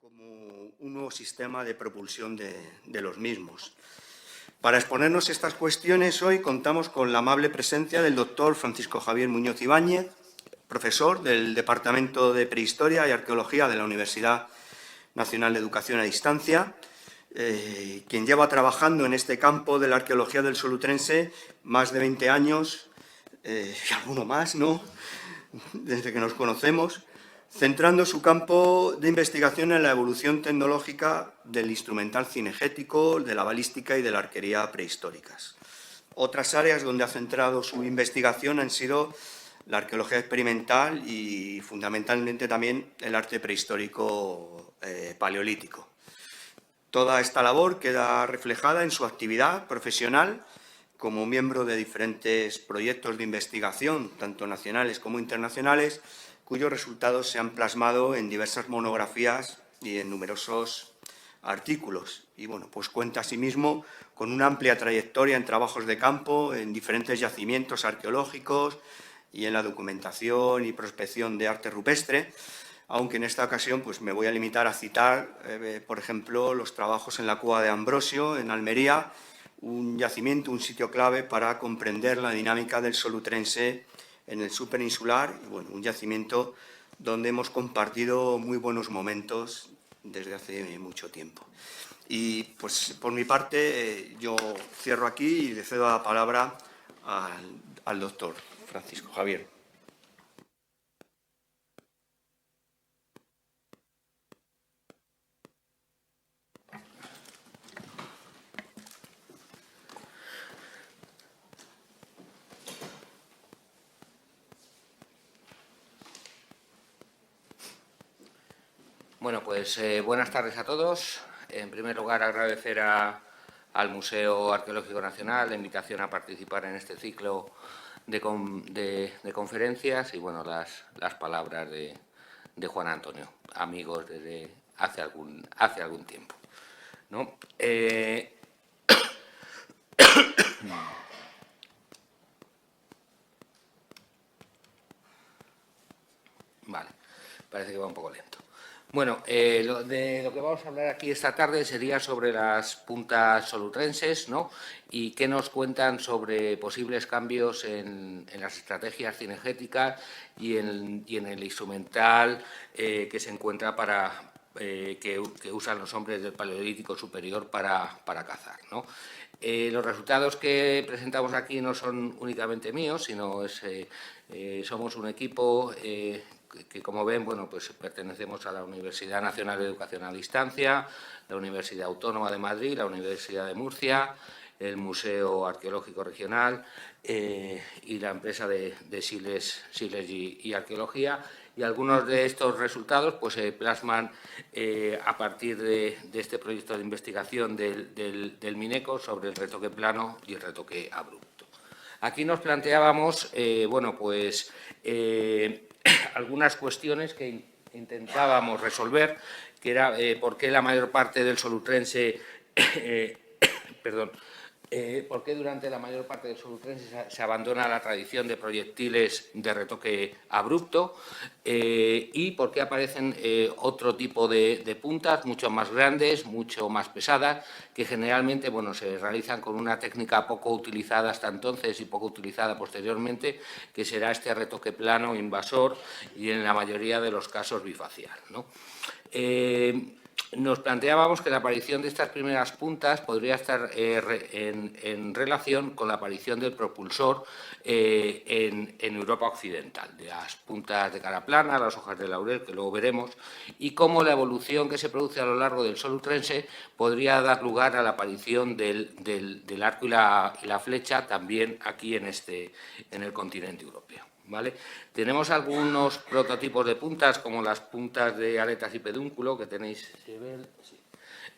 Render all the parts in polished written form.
como un nuevo sistema de propulsión de los mismos. Para exponernos estas cuestiones, hoy contamos con la amable presencia del doctor Francisco Javier Muñoz Ibáñez, profesor del Departamento de Prehistoria y Arqueología de la Universidad Nacional de Educación a Distancia, quien lleva trabajando en este campo de la arqueología del Solutrense más de 20 años, y alguno más, ¿no?, desde que nos conocemos, centrando su campo de investigación en la evolución tecnológica del instrumental cinegético, de la balística y de la arquería prehistóricas. Otras áreas donde ha centrado su investigación han sido la arqueología experimental y, fundamentalmente, también el arte prehistórico paleolítico. Toda esta labor queda reflejada en su actividad profesional como miembro de diferentes proyectos de investigación, tanto nacionales como internacionales, cuyos resultados se han plasmado en diversas monografías y en numerosos artículos. Y, bueno, pues cuenta asimismo con una amplia trayectoria en trabajos de campo, en diferentes yacimientos arqueológicos y en la documentación y prospección de arte rupestre, aunque en esta ocasión pues, me voy a limitar a citar, por ejemplo, los trabajos en la Cueva de Ambrosio, en Almería, un yacimiento, un sitio clave para comprender la dinámica del Solutrense en el superinsular, y, bueno, un yacimiento donde hemos compartido muy buenos momentos desde hace mucho tiempo. Y, pues, por mi parte, yo cierro aquí y le cedo la palabra al doctor Francisco Javier. Bueno, pues buenas tardes a todos. En primer lugar, agradecer al Museo Arqueológico Nacional la invitación a participar en este ciclo de conferencias y, bueno, las palabras de Juan Antonio, amigos desde hace algún tiempo, ¿no? Vale, parece que va un poco lento. Bueno, lo que vamos a hablar aquí esta tarde sería sobre las puntas solutrenses, ¿no?, y qué nos cuentan sobre posibles cambios en las estrategias cinegéticas y en el instrumental que se encuentra que usan los hombres del Paleolítico Superior para cazar, ¿no? Los resultados que presentamos aquí no son únicamente míos, sino somos un equipo que, como ven, bueno, pues pertenecemos a la Universidad Nacional de Educación a Distancia, la Universidad Autónoma de Madrid, la Universidad de Murcia, el Museo Arqueológico Regional y la empresa de Siles y Arqueología. Y algunos de estos resultados pues, se plasman a partir de este proyecto de investigación del MINECO sobre el retoque plano y el retoque abrupto. Aquí nos planteábamos, bueno, pues algunas cuestiones que intentábamos resolver, que era por qué la mayor parte del solutrense, por qué durante la mayor parte del solutrense se abandona la tradición de proyectiles de retoque abrupto y por qué aparecen otro tipo de puntas mucho más grandes, mucho más pesadas, que generalmente, bueno, se realizan con una técnica poco utilizada hasta entonces y poco utilizada posteriormente, que será este retoque plano invasor y en la mayoría de los casos bifacial, ¿no? Nos planteábamos que la aparición de estas primeras puntas podría estar en relación con la aparición del propulsor en Europa occidental, de las puntas de cara plana, las hojas de laurel, que luego veremos, y cómo la evolución que se produce a lo largo del solutrense podría dar lugar a la aparición del arco y la flecha también aquí en el continente europeo. ¿Vale? Tenemos algunos prototipos de puntas, como las puntas de aletas y pedúnculo, que tenéis,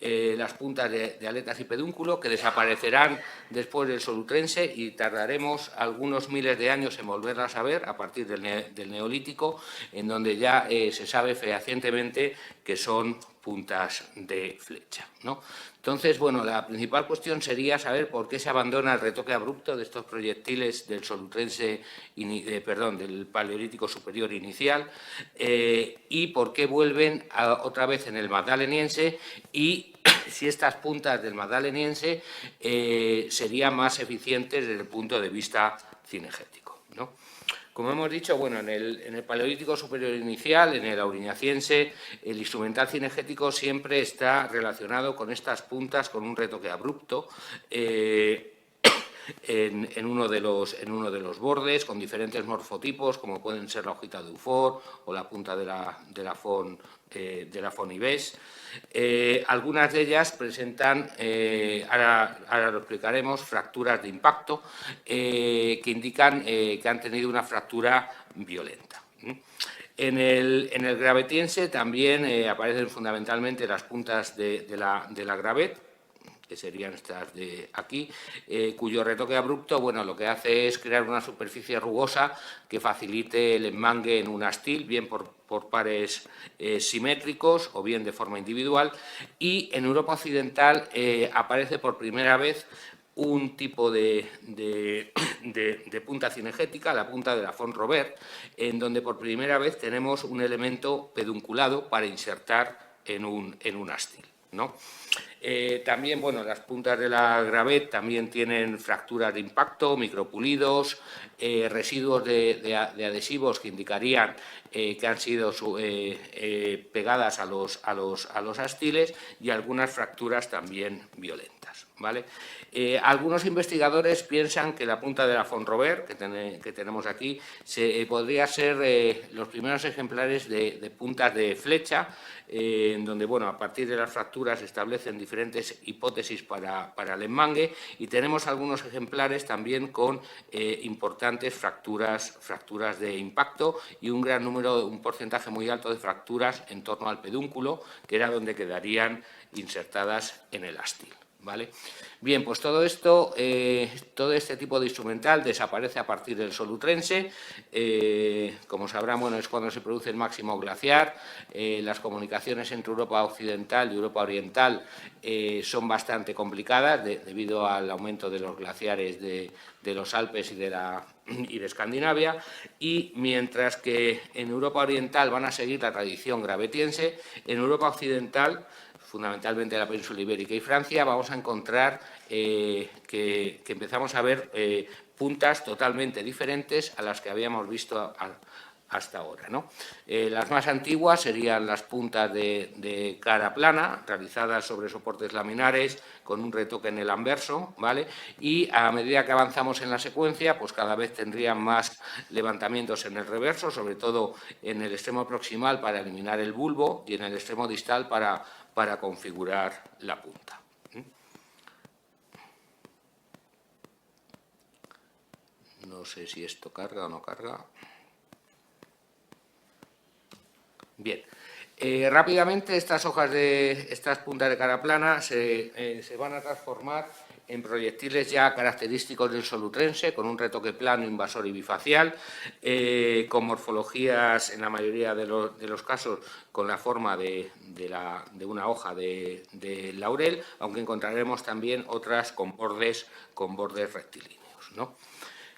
las puntas de aletas y pedúnculo, que desaparecerán después del solutrense y tardaremos algunos miles de años en volverlas a ver a partir del Neolítico, en donde ya se sabe fehacientemente que son puntas de flecha, ¿no? Entonces, bueno, la principal cuestión sería saber por qué se abandona el retoque abrupto de estos proyectiles del Solutrense, del Paleolítico Superior inicial, y por qué vuelven otra vez en el Magdaleniense, y si estas puntas del Magdaleniense serían más eficientes desde el punto de vista cinegético, ¿no? Como hemos dicho, bueno, en el Paleolítico Superior Inicial, en el Auriñaciense, el instrumental cinegético siempre está relacionado con estas puntas, con un retoque abrupto, en uno de los bordes, con diferentes morfotipos, como pueden ser la hojita de Eufor o la punta de la Fon Ibés. Algunas de ellas presentan, ahora lo explicaremos, fracturas de impacto que indican que han tenido una fractura violenta. En el gravetiense también aparecen fundamentalmente las puntas de la gravet, que serían estas de aquí, cuyo retoque abrupto, bueno, lo que hace es crear una superficie rugosa que facilite el enmangue en un astil, bien por pares simétricos o bien de forma individual, y en Europa Occidental aparece por primera vez un tipo de punta cinegética, la punta de la Font Robert, en donde por primera vez tenemos un elemento pedunculado para insertar en un astil, ¿no? También, bueno, las puntas de la gravet también tienen fracturas de impacto, micropulidos, residuos de adhesivos que indicarían que han sido pegadas a los astiles, y algunas fracturas también violentas, ¿vale? Algunos investigadores piensan que la punta de la Font Robert, que tenemos aquí, podría ser los primeros ejemplares de puntas de flecha, en donde, bueno, a partir de las fracturas se establecen diferentes hipótesis para el enmangue, y tenemos algunos ejemplares también con importantes fracturas de impacto y un porcentaje muy alto de fracturas en torno al pedúnculo, que era donde quedarían insertadas en el astil, ¿vale? Bien, pues todo este tipo de instrumental desaparece a partir del Solutrense. Como sabrán, bueno, es cuando se produce el máximo glaciar. Las comunicaciones entre Europa Occidental y Europa Oriental son bastante complicadas debido al aumento de los glaciares de los Alpes y de Escandinavia, y mientras que en Europa Oriental van a seguir la tradición gravetiense, en Europa Occidental, fundamentalmente la península ibérica y Francia, vamos a encontrar que empezamos a ver puntas totalmente diferentes a las que habíamos visto hasta ahora, ¿no? Las más antiguas serían las puntas de cara plana, realizadas sobre soportes laminares con un retoque en el anverso, ¿vale? Y a medida que avanzamos en la secuencia, pues cada vez tendrían más levantamientos en el reverso, sobre todo en el extremo proximal para eliminar el bulbo y en el extremo distal para configurar la punta. No sé si esto carga o no carga. Bien, rápidamente estas puntas de cara plana se van a transformar en proyectiles ya característicos del Solutrense, con un retoque plano, invasor y bifacial, con morfologías, en la mayoría de los casos, con la forma de una hoja de laurel, aunque encontraremos también otras con bordes rectilíneos, ¿no?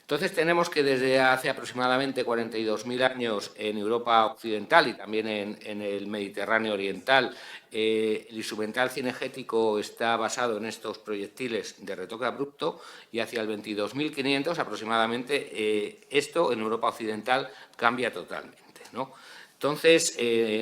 Entonces tenemos que desde hace aproximadamente 42.000 años en Europa Occidental y también en el Mediterráneo Oriental, el instrumental cinegético está basado en estos proyectiles de retoque abrupto, y hacia el 22.500 aproximadamente esto en Europa Occidental cambia totalmente, ¿no? Entonces,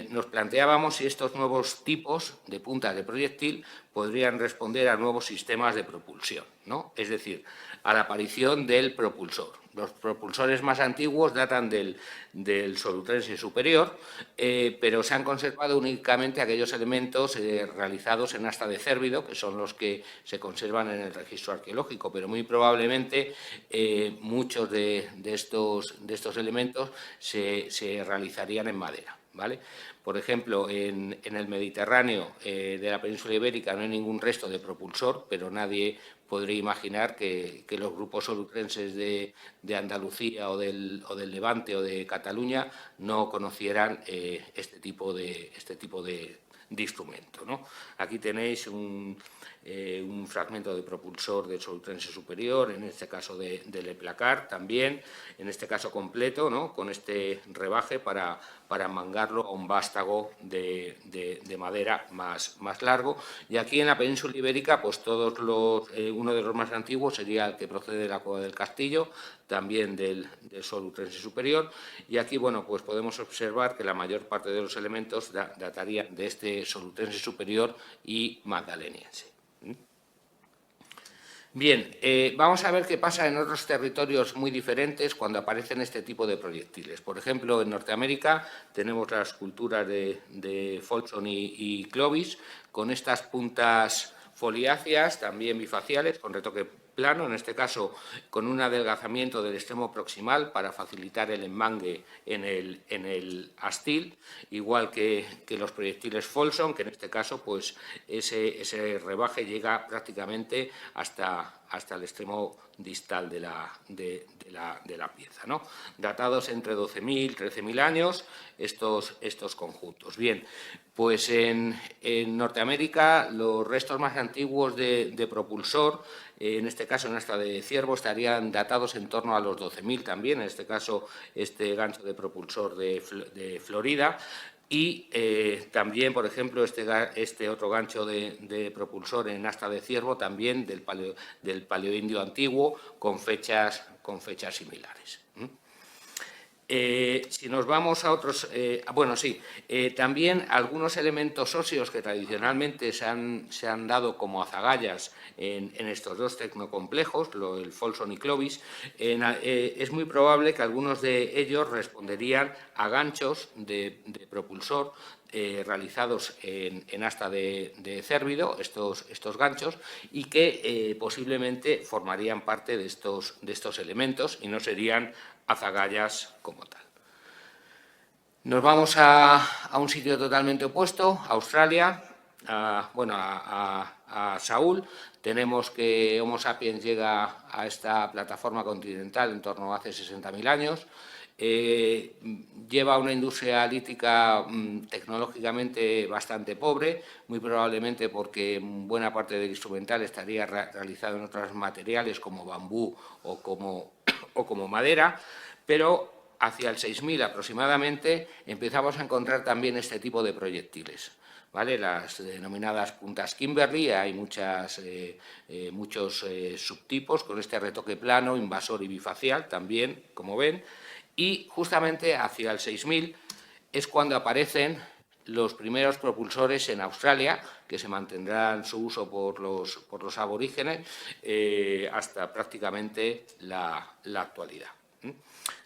nos planteábamos si estos nuevos tipos de puntas de proyectil podrían responder a nuevos sistemas de propulsión, ¿no? Es decir, a la aparición del propulsor. Los propulsores más antiguos datan del Solutrense superior, pero se han conservado únicamente aquellos elementos realizados en asta de cérvido, que son los que se conservan en el registro arqueológico, pero muy probablemente muchos de estos elementos se realizarían en madera, ¿vale? Por ejemplo, en el Mediterráneo de la península ibérica no hay ningún resto de propulsor, pero nadie podría imaginar que los grupos solutrenses de Andalucía o del Levante o de Cataluña no conocieran este tipo de instrumento, ¿no? Aquí tenéis un fragmento de propulsor del Solutrense superior, en este caso del Eplacar también, en este caso completo, ¿no? Con este rebaje para mangarlo a un vástago de madera más largo. Y aquí en la península ibérica, pues uno de los más antiguos sería el que procede de la Cueva del Castillo, también del Solutrense superior. Y aquí, bueno, pues podemos observar que la mayor parte de los elementos datarían de este Solutrense superior y magdaleniense. Bien, vamos a ver qué pasa en otros territorios muy diferentes cuando aparecen este tipo de proyectiles. Por ejemplo, en Norteamérica tenemos las culturas de Folsom y Clovis, con estas puntas foliáceas, también bifaciales, con retoque plano, en este caso con un adelgazamiento del extremo proximal para facilitar el enmangue en el astil, igual que los proyectiles Folsom, que en este caso pues ese rebaje llega prácticamente hasta el extremo distal de la pieza, ¿no? Datados entre 12.000 y 13.000 años estos conjuntos. Bien, pues en Norteamérica los restos más antiguos de propulsor, en este caso en asta de ciervo, estarían datados en torno a los 12.000 también, en este caso este gancho de propulsor de Florida. Y también, por ejemplo, este otro gancho de propulsor en asta de ciervo, también del Paleoindio antiguo, con fechas similares. Si nos vamos a otros... también algunos elementos óseos que tradicionalmente se han dado como azagallas en estos dos tecnocomplejos, el Folsom y Clovis, es muy probable que algunos de ellos responderían a ganchos de propulsor realizados en asta de cérvido, estos ganchos, y que posiblemente formarían parte de estos elementos y no serían azagallas como tal. Nos vamos a un sitio totalmente opuesto, Australia, a Saúl. Tenemos que Homo sapiens llega a esta plataforma continental en torno a hace 60.000 años. Lleva una industria lítica tecnológicamente bastante pobre, muy probablemente porque buena parte del instrumental estaría realizado en otros materiales como bambú o como madera, pero hacia el 6.000 aproximadamente empezamos a encontrar también este tipo de proyectiles, ¿vale? Las denominadas puntas Kimberley, hay muchos subtipos con este retoque plano, invasor y bifacial también, como ven, y justamente hacia el 6.000 es cuando aparecen los primeros propulsores en Australia, que se mantendrán su uso por los aborígenes hasta prácticamente la actualidad.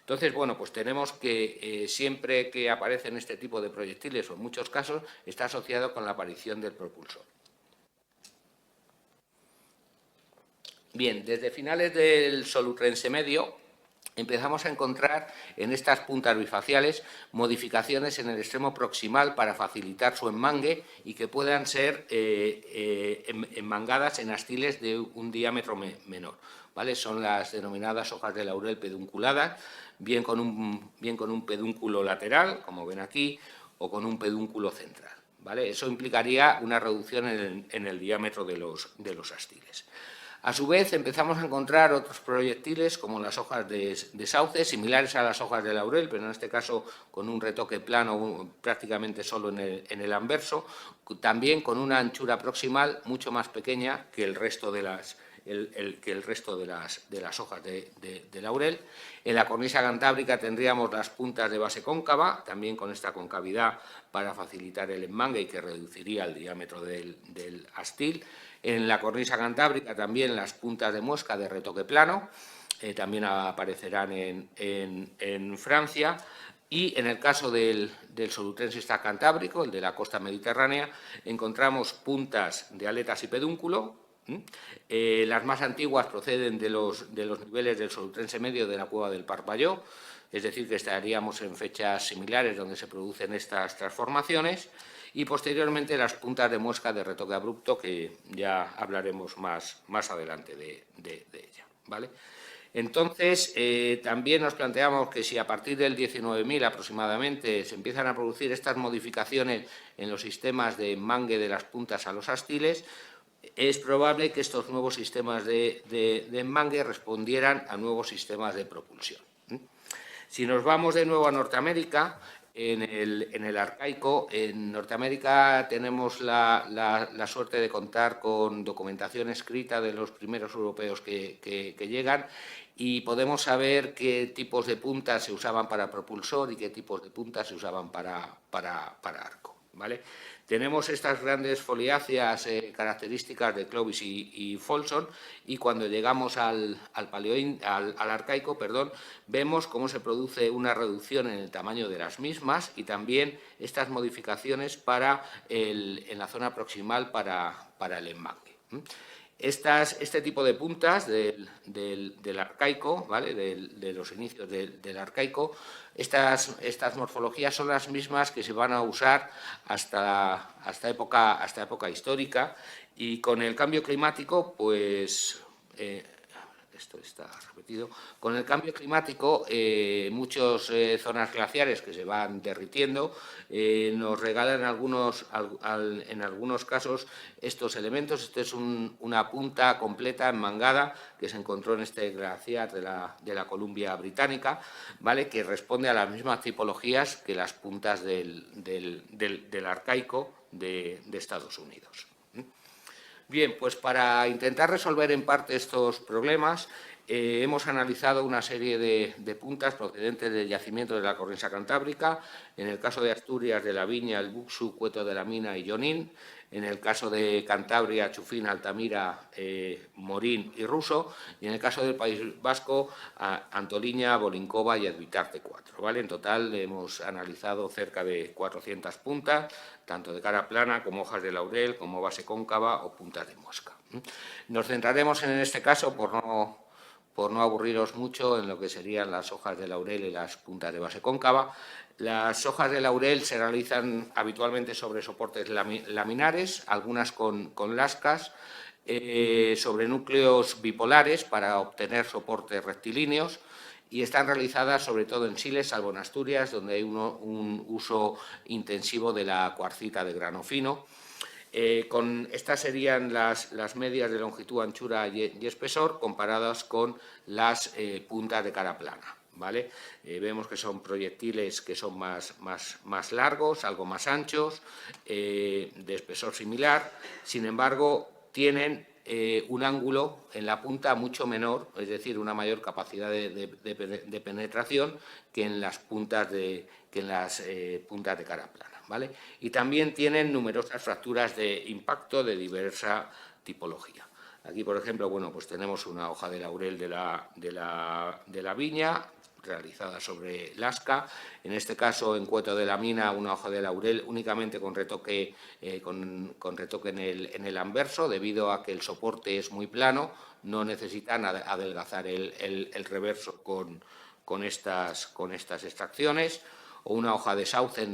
Entonces, bueno, pues tenemos que siempre que aparecen este tipo de proyectiles, o en muchos casos, está asociado con la aparición del propulsor. Bien, desde finales del Solutrense medio empezamos a encontrar en estas puntas bifaciales modificaciones en el extremo proximal para facilitar su enmangue y que puedan ser enmangadas en astiles de un diámetro menor, ¿vale? Son las denominadas hojas de laurel pedunculadas, bien con un pedúnculo lateral, como ven aquí, o con un pedúnculo central, ¿vale? Eso implicaría una reducción en el diámetro de los astiles. A su vez, empezamos a encontrar otros proyectiles como las hojas de sauce, similares a las hojas de laurel, pero en este caso con un retoque plano prácticamente solo en el anverso, también con una anchura proximal mucho más pequeña que el resto de las hojas de laurel. En la cornisa cantábrica tendríamos las puntas de base cóncava, también con esta concavidad para facilitar el enmangue y que reduciría el diámetro del astil. En la cornisa cantábrica también las puntas de muesca de retoque plano, también aparecerán en Francia. Y en el caso del Solutrense cantábrico, el de la costa mediterránea, encontramos puntas de aletas y pedúnculo. Las más antiguas proceden de los niveles del Solutrense medio de la cueva del Parpalló, es decir, que estaríamos en fechas similares donde se producen estas transformaciones, y posteriormente las puntas de muesca de retoque abrupto, que ya hablaremos más adelante de ella, ¿vale? Entonces, también nos planteamos que si a partir del 19.000 aproximadamente se empiezan a producir estas modificaciones en los sistemas de enmangue de las puntas a los astiles, es probable que estos nuevos sistemas de enmangue respondieran a nuevos sistemas de propulsión. Si nos vamos de nuevo a Norteamérica, en el arcaico, en Norteamérica tenemos la suerte de contar con documentación escrita de los primeros europeos que llegan y podemos saber qué tipos de puntas se usaban para propulsor y qué tipos de puntas se usaban para arco, ¿vale? Tenemos estas grandes foliáceas características de Clovis y Folsom, y cuando llegamos al arcaico, vemos cómo se produce una reducción en el tamaño de las mismas y también estas modificaciones en la zona proximal para el enmangue. Este tipo de puntas del arcaico, ¿vale? de los inicios del arcaico, estas morfologías son las mismas que se van a usar hasta época histórica, y con el cambio climático, pues esto está repetido. Con el cambio climático, muchas zonas glaciares que se van derritiendo nos regalan en algunos casos estos elementos. Esta es una punta completa enmangada que se encontró en este glaciar de la Columbia Británica, ¿vale? Que responde a las mismas tipologías que las puntas del arcaico de Estados Unidos. Bien, pues para intentar resolver en parte estos problemas, hemos analizado una serie de puntas procedentes del yacimiento de la cornisa cantábrica, en el caso de Asturias, de la Viña, el Buxu, Cueto de la Mina y Jonín, en el caso de Cantabria, Chufín, Altamira, Morín y Ruso, y en el caso del País Vasco, Antoliña, Bolincova y Advitarte 4. ¿Vale? En total hemos analizado cerca de 400 puntas, tanto de cara plana como hojas de laurel, como base cóncava o puntas de mosca. Nos centraremos en este caso, por no aburriros mucho, en lo que serían las hojas de laurel y las puntas de base cóncava. Las hojas de laurel se realizan habitualmente sobre soportes laminares, algunas con lascas, sobre núcleos bipolares para obtener soportes rectilíneos, y están realizadas sobre todo en Chile, salvo en Asturias, donde hay un uso intensivo de la cuarcita de grano fino. Estas serían las medias de longitud, anchura y espesor comparadas con las puntas de cara plana. ¿Vale? Vemos que son proyectiles que son más largos, algo más anchos, de espesor similar. Sin embargo, tienen un ángulo en la punta mucho menor, es decir, una mayor capacidad de penetración que en las puntas de cara plana. ¿Vale? Y también tienen numerosas fracturas de impacto de diversa tipología. Aquí, por ejemplo, bueno, pues tenemos una hoja de laurel de la Viña, realizada sobre lasca. En este caso, en Cueto de la Mina, una hoja de laurel únicamente con retoque, en el anverso, debido a que el soporte es muy plano, no necesitan adelgazar el reverso con estas extracciones. O una hoja de sauce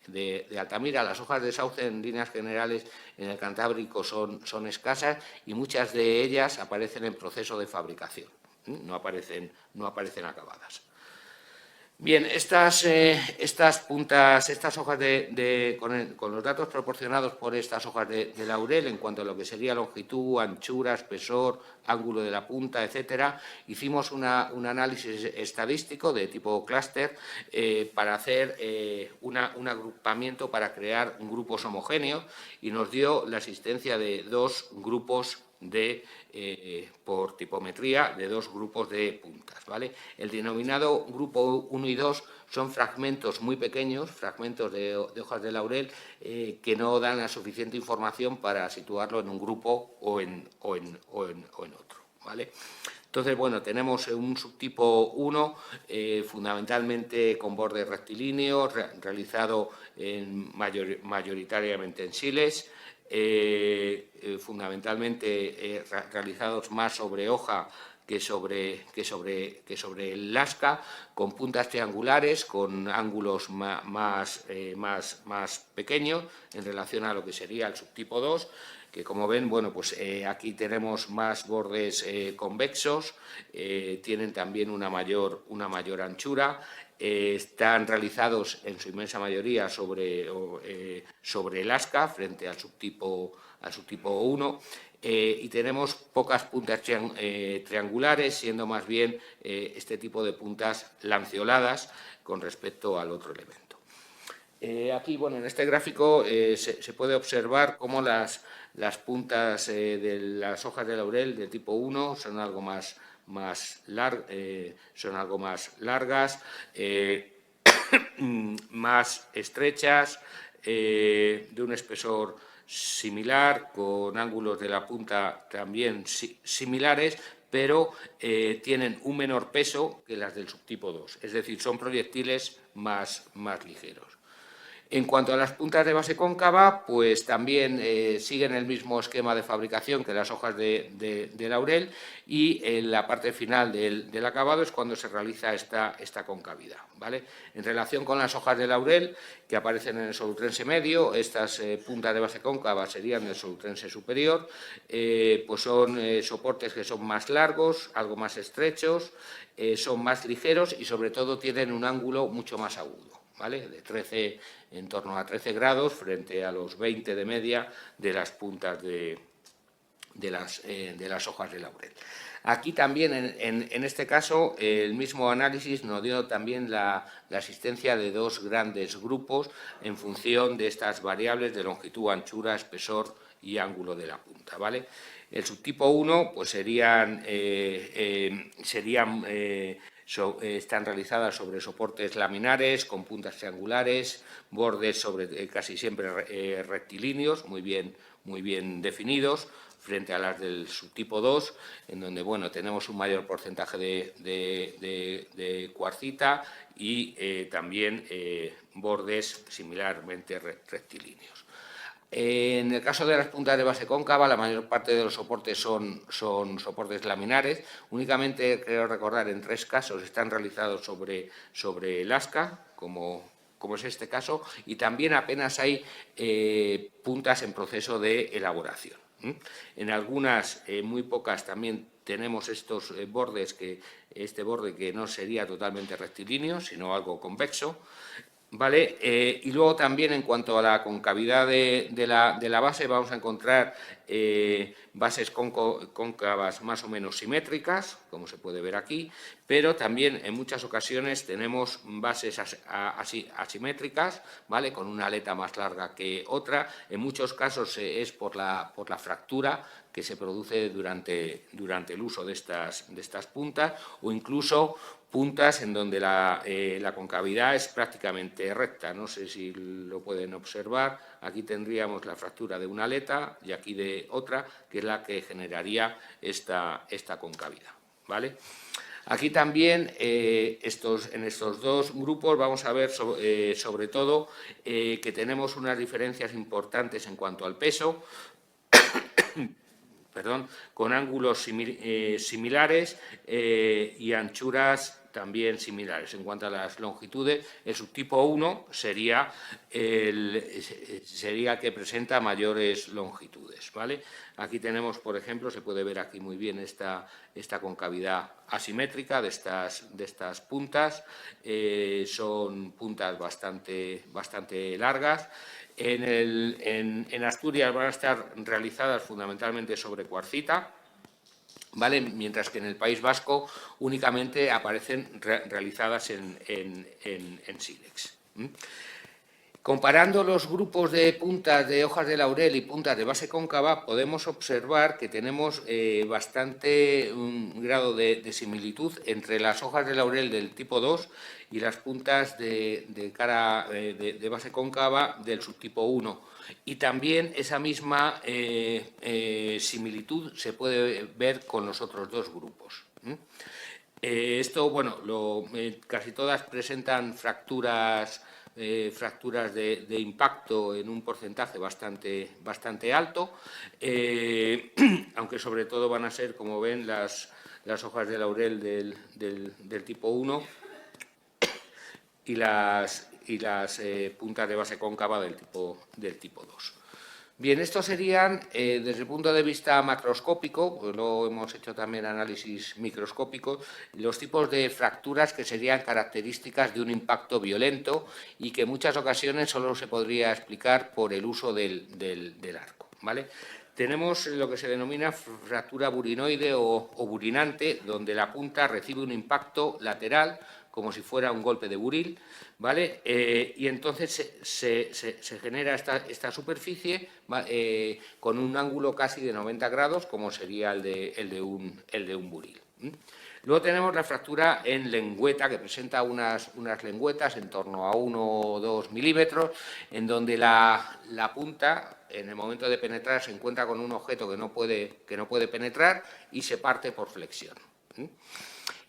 de Altamira. Las hojas de sauce, en líneas generales, en el Cantábrico son escasas, y muchas de ellas aparecen en proceso de fabricación. No aparecen acabadas. Bien, estas puntas, estas hojas con los datos proporcionados por estas hojas de laurel en cuanto a lo que sería longitud, anchura, espesor, ángulo de la punta, etcétera, hicimos un análisis estadístico de tipo clúster para hacer un agrupamiento para crear grupos homogéneos, y nos dio la existencia de dos grupos por tipometría, de dos grupos de puntas. ¿Vale? El denominado grupo 1 y 2 son fragmentos muy pequeños, fragmentos de hojas de laurel, que no dan la suficiente información para situarlo en un grupo o en otro. ¿Vale? Entonces, bueno, tenemos un subtipo 1, fundamentalmente con bordes rectilíneos, realizado mayoritariamente en siles, fundamentalmente realizados más sobre hoja que sobre el lasca, con puntas triangulares, con ángulos más pequeños en relación a lo que sería el subtipo 2. que como ven, bueno, pues aquí tenemos más bordes convexos, tienen también una mayor anchura, están realizados en su inmensa mayoría sobre el asca frente al subtipo 1, y tenemos pocas puntas triangulares, siendo más bien este tipo de puntas lanceoladas con respecto al otro elemento. Aquí, bueno, en este gráfico se puede observar cómo las puntas de las hojas de laurel de tipo 1 son algo más largas, más estrechas, de un espesor similar, con ángulos de la punta también similares, pero tienen un menor peso que las del subtipo 2, es decir, son proyectiles más ligeros. En cuanto a las puntas de base cóncava, pues también siguen el mismo esquema de fabricación que las hojas de laurel, y en la parte final del acabado es cuando se realiza esta concavidad, ¿vale? En relación con las hojas de laurel que aparecen en el solutrense medio, estas puntas de base cóncava serían del solutrense superior, pues son soportes que son más largos, algo más estrechos, son más ligeros y sobre todo tienen un ángulo mucho más agudo, ¿vale? En torno a 13 grados frente a los 20 de media de las puntas de las hojas de laurel. Aquí también, en este caso, el mismo análisis nos dio también la existencia de dos grandes grupos en función de estas variables de longitud, anchura, espesor y ángulo de la punta, ¿vale? El subtipo 1 pues están realizadas sobre soportes laminares con puntas triangulares, bordes casi siempre rectilíneos, muy bien definidos, frente a las del subtipo 2, en donde bueno, tenemos un mayor porcentaje de cuarcita y también bordes similarmente rectilíneos. En el caso de las puntas de base cóncava, la mayor parte de los soportes son soportes laminares. Únicamente, creo recordar, en 3 casos están realizados sobre el asca, como es este caso, y también apenas hay puntas en proceso de elaboración. En algunas, muy pocas, también tenemos estos bordes, este borde que no sería totalmente rectilíneo, sino algo convexo. ¿Vale? Y luego también, en cuanto a la concavidad de la base, vamos a encontrar bases cóncavas más o menos simétricas, como se puede ver aquí, pero también en muchas ocasiones tenemos bases asimétricas, ¿vale? Con una aleta más larga que otra. En muchos casos es por la fractura que se produce durante el uso de estas puntas, o incluso puntas en donde la concavidad es prácticamente recta. No sé si lo pueden observar. Aquí tendríamos la fractura de una aleta y aquí de otra, que es la que generaría esta concavidad, ¿vale? Aquí también, en estos dos grupos, vamos a ver sobre todo que tenemos unas diferencias importantes en cuanto al peso, con ángulos similares y anchuras también similares. En cuanto a las longitudes, el subtipo 1 sería que presenta mayores longitudes, ¿vale? Aquí tenemos, por ejemplo, se puede ver aquí muy bien esta concavidad asimétrica de estas puntas. Son puntas bastante largas. En Asturias van a estar realizadas fundamentalmente sobre cuarcita, ¿vale? Mientras que en el País Vasco únicamente aparecen realizadas en sílex. Comparando los grupos de puntas de hojas de laurel y puntas de base cóncava, podemos observar que tenemos un grado de similitud entre las hojas de laurel del tipo 2 y las puntas de base cóncava del subtipo 1. Y también esa misma similitud se puede ver con los otros dos grupos. Esto, bueno, casi todas presentan fracturas de impacto en un porcentaje bastante alto, aunque sobre todo van a ser, como ven, las hojas de laurel del tipo 1 y las puntas de base cóncava del tipo 2. Bien, estos serían, desde el punto de vista macroscópico, pues luego hemos hecho también análisis microscópico, los tipos de fracturas que serían características de un impacto violento y que en muchas ocasiones solo se podría explicar por el uso del arco, ¿vale? Tenemos lo que se denomina fractura burinoide o burinante, donde la punta recibe un impacto lateral, como si fuera un golpe de buril, ¿vale? Y entonces se genera esta superficie con un ángulo casi de 90 grados, como sería el de un buril. Luego tenemos la fractura en lengüeta, que presenta unas lengüetas en torno a 1 o 2 milímetros, en donde la punta, en el momento de penetrar, se encuentra con un objeto que no puede penetrar y se parte por flexión.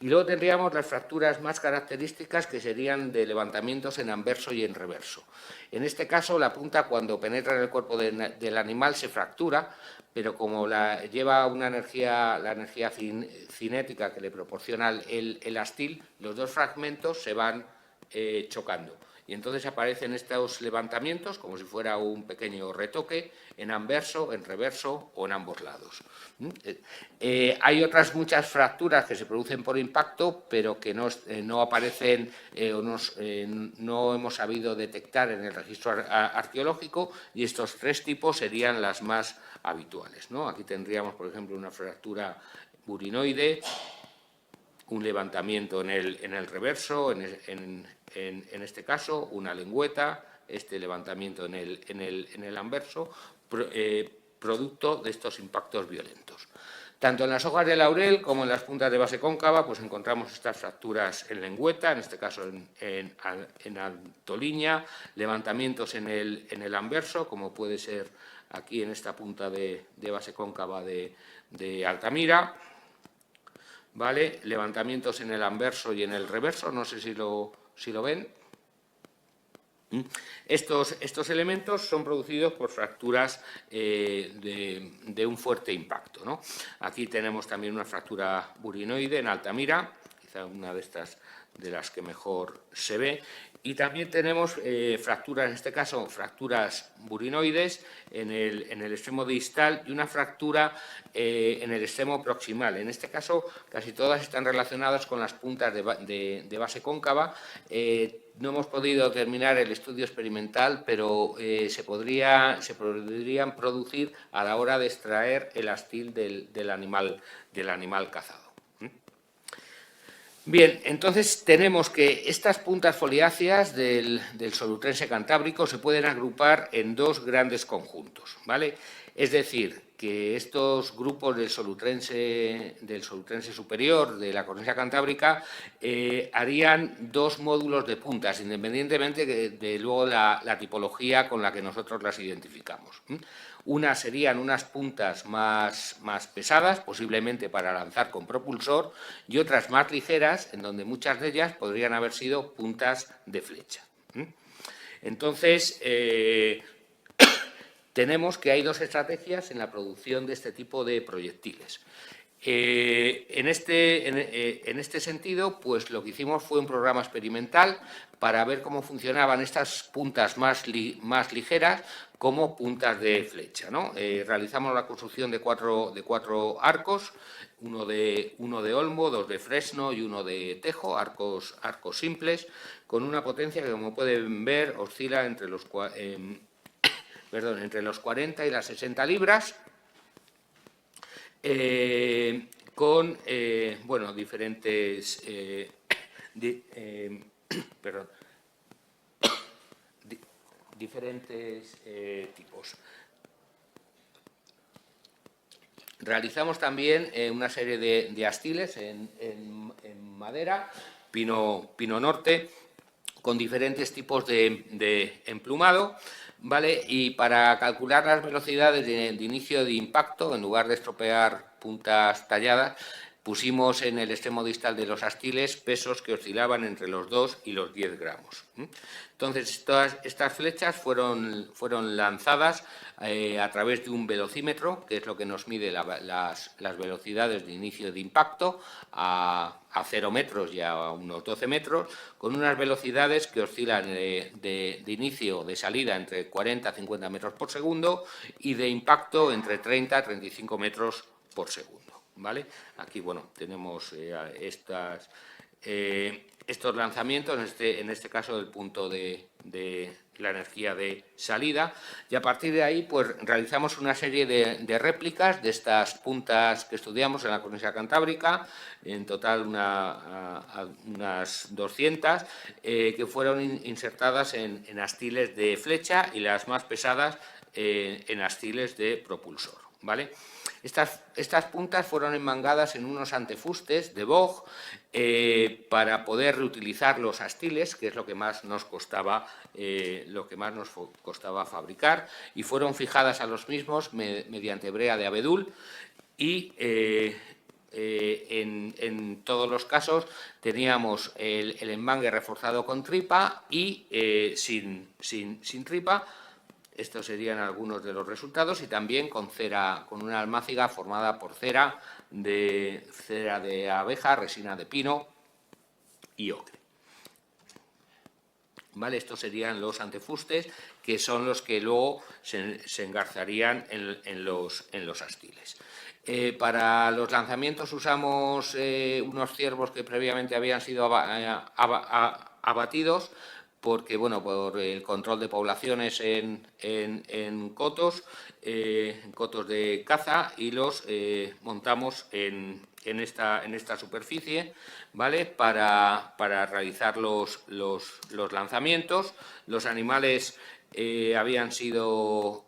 Y luego tendríamos las fracturas más características, que serían de levantamientos en anverso y en reverso. En este caso, la punta, cuando penetra en el cuerpo del animal, se fractura, pero como lleva la energía cinética que le proporciona el astil, los dos fragmentos se van chocando. Y entonces aparecen estos levantamientos como si fuera un pequeño retoque en anverso, en reverso o en ambos lados. Hay otras muchas fracturas que se producen por impacto, pero que no aparecen o no hemos sabido detectar en el registro arqueológico, y estos tres tipos serían las más habituales, ¿no? Aquí tendríamos, por ejemplo, una fractura burinoide, un levantamiento en el reverso, en este caso, una lengüeta, este levantamiento en el anverso, producto de estos impactos violentos. Tanto en las hojas de laurel como en las puntas de base cóncava, pues encontramos estas fracturas en lengüeta, en este caso en antoliña, levantamientos en el anverso, como puede ser aquí en esta punta de base cóncava de Altamira, ¿vale? Levantamientos en el anverso y en el reverso, no sé si lo ven. Estos elementos son producidos por fracturas de un fuerte impacto, ¿no? Aquí tenemos también una fractura burinoide en Altamira, quizá una de estas de las que mejor se ve, y también tenemos fracturas, en este caso fracturas burinoides en el extremo distal y una fractura en el extremo proximal. En este caso casi todas están relacionadas con las puntas de base cóncava. No hemos podido terminar el estudio experimental, pero se podrían producir a la hora de extraer el astil del animal cazado. Bien, entonces tenemos que estas puntas foliáceas del solutrense cantábrico se pueden agrupar en dos grandes conjuntos, ¿vale? Es decir, que estos grupos del solutrense superior, de la cornisa cantábrica, harían dos módulos de puntas, independientemente de luego la tipología con la que nosotros las identificamos. Unas serían unas puntas más pesadas, posiblemente para lanzar con propulsor, y otras más ligeras, en donde muchas de ellas podrían haber sido puntas de flecha. Entonces, tenemos que hay dos estrategias en la producción de este tipo de proyectiles. En este sentido, pues lo que hicimos fue un programa experimental para ver cómo funcionaban estas puntas más ligeras como puntas de flecha, ¿no? Realizamos la construcción de cuatro arcos, uno de olmo, dos de fresno y uno de tejo, arcos simples, con una potencia que, como pueden ver, oscila entre los 40 y las 60 libras, con diferentes tipos. Realizamos también una serie de astiles en madera, pino norte, con diferentes tipos de emplumado, ¿vale? Y para calcular las velocidades de inicio de impacto, en lugar de estropear puntas talladas, pusimos en el extremo distal de los astiles pesos que oscilaban entre los 2 y los 10 gramos. Entonces, todas estas flechas fueron lanzadas a través de un velocímetro, que es lo que nos mide las velocidades de inicio de impacto, a 0 metros y a unos 12 metros, con unas velocidades que oscilan de inicio, de salida, entre 40 a 50 metros por segundo y de impacto entre 30 a 35 metros por segundo. ¿Vale? Aquí, bueno, tenemos estos lanzamientos, en este caso del punto de la energía de salida, y a partir de ahí pues realizamos una serie de réplicas de estas puntas que estudiamos en la cornisa cantábrica, en total unas 200, que fueron insertadas en astiles de flecha y las más pesadas en astiles de propulsor, ¿vale? Estas puntas fueron enmangadas en unos antefustes de boj para poder reutilizar los astiles, que es lo que más nos costaba fabricar, y fueron fijadas a los mismos mediante brea de abedul y en todos los casos teníamos el emmangue reforzado con tripa y sin tripa. Estos serían algunos de los resultados, y también con una almáciga formada por cera de abeja, resina de pino y ocre. ¿Vale? Estos serían los antefustes, que son los que luego se engarzarían en los astiles. Para los lanzamientos usamos unos ciervos que previamente habían sido abatidos, porque, bueno, por el control de poblaciones en cotos de caza, y los montamos en esta superficie, ¿vale? Para realizar los lanzamientos. Los animales habían sido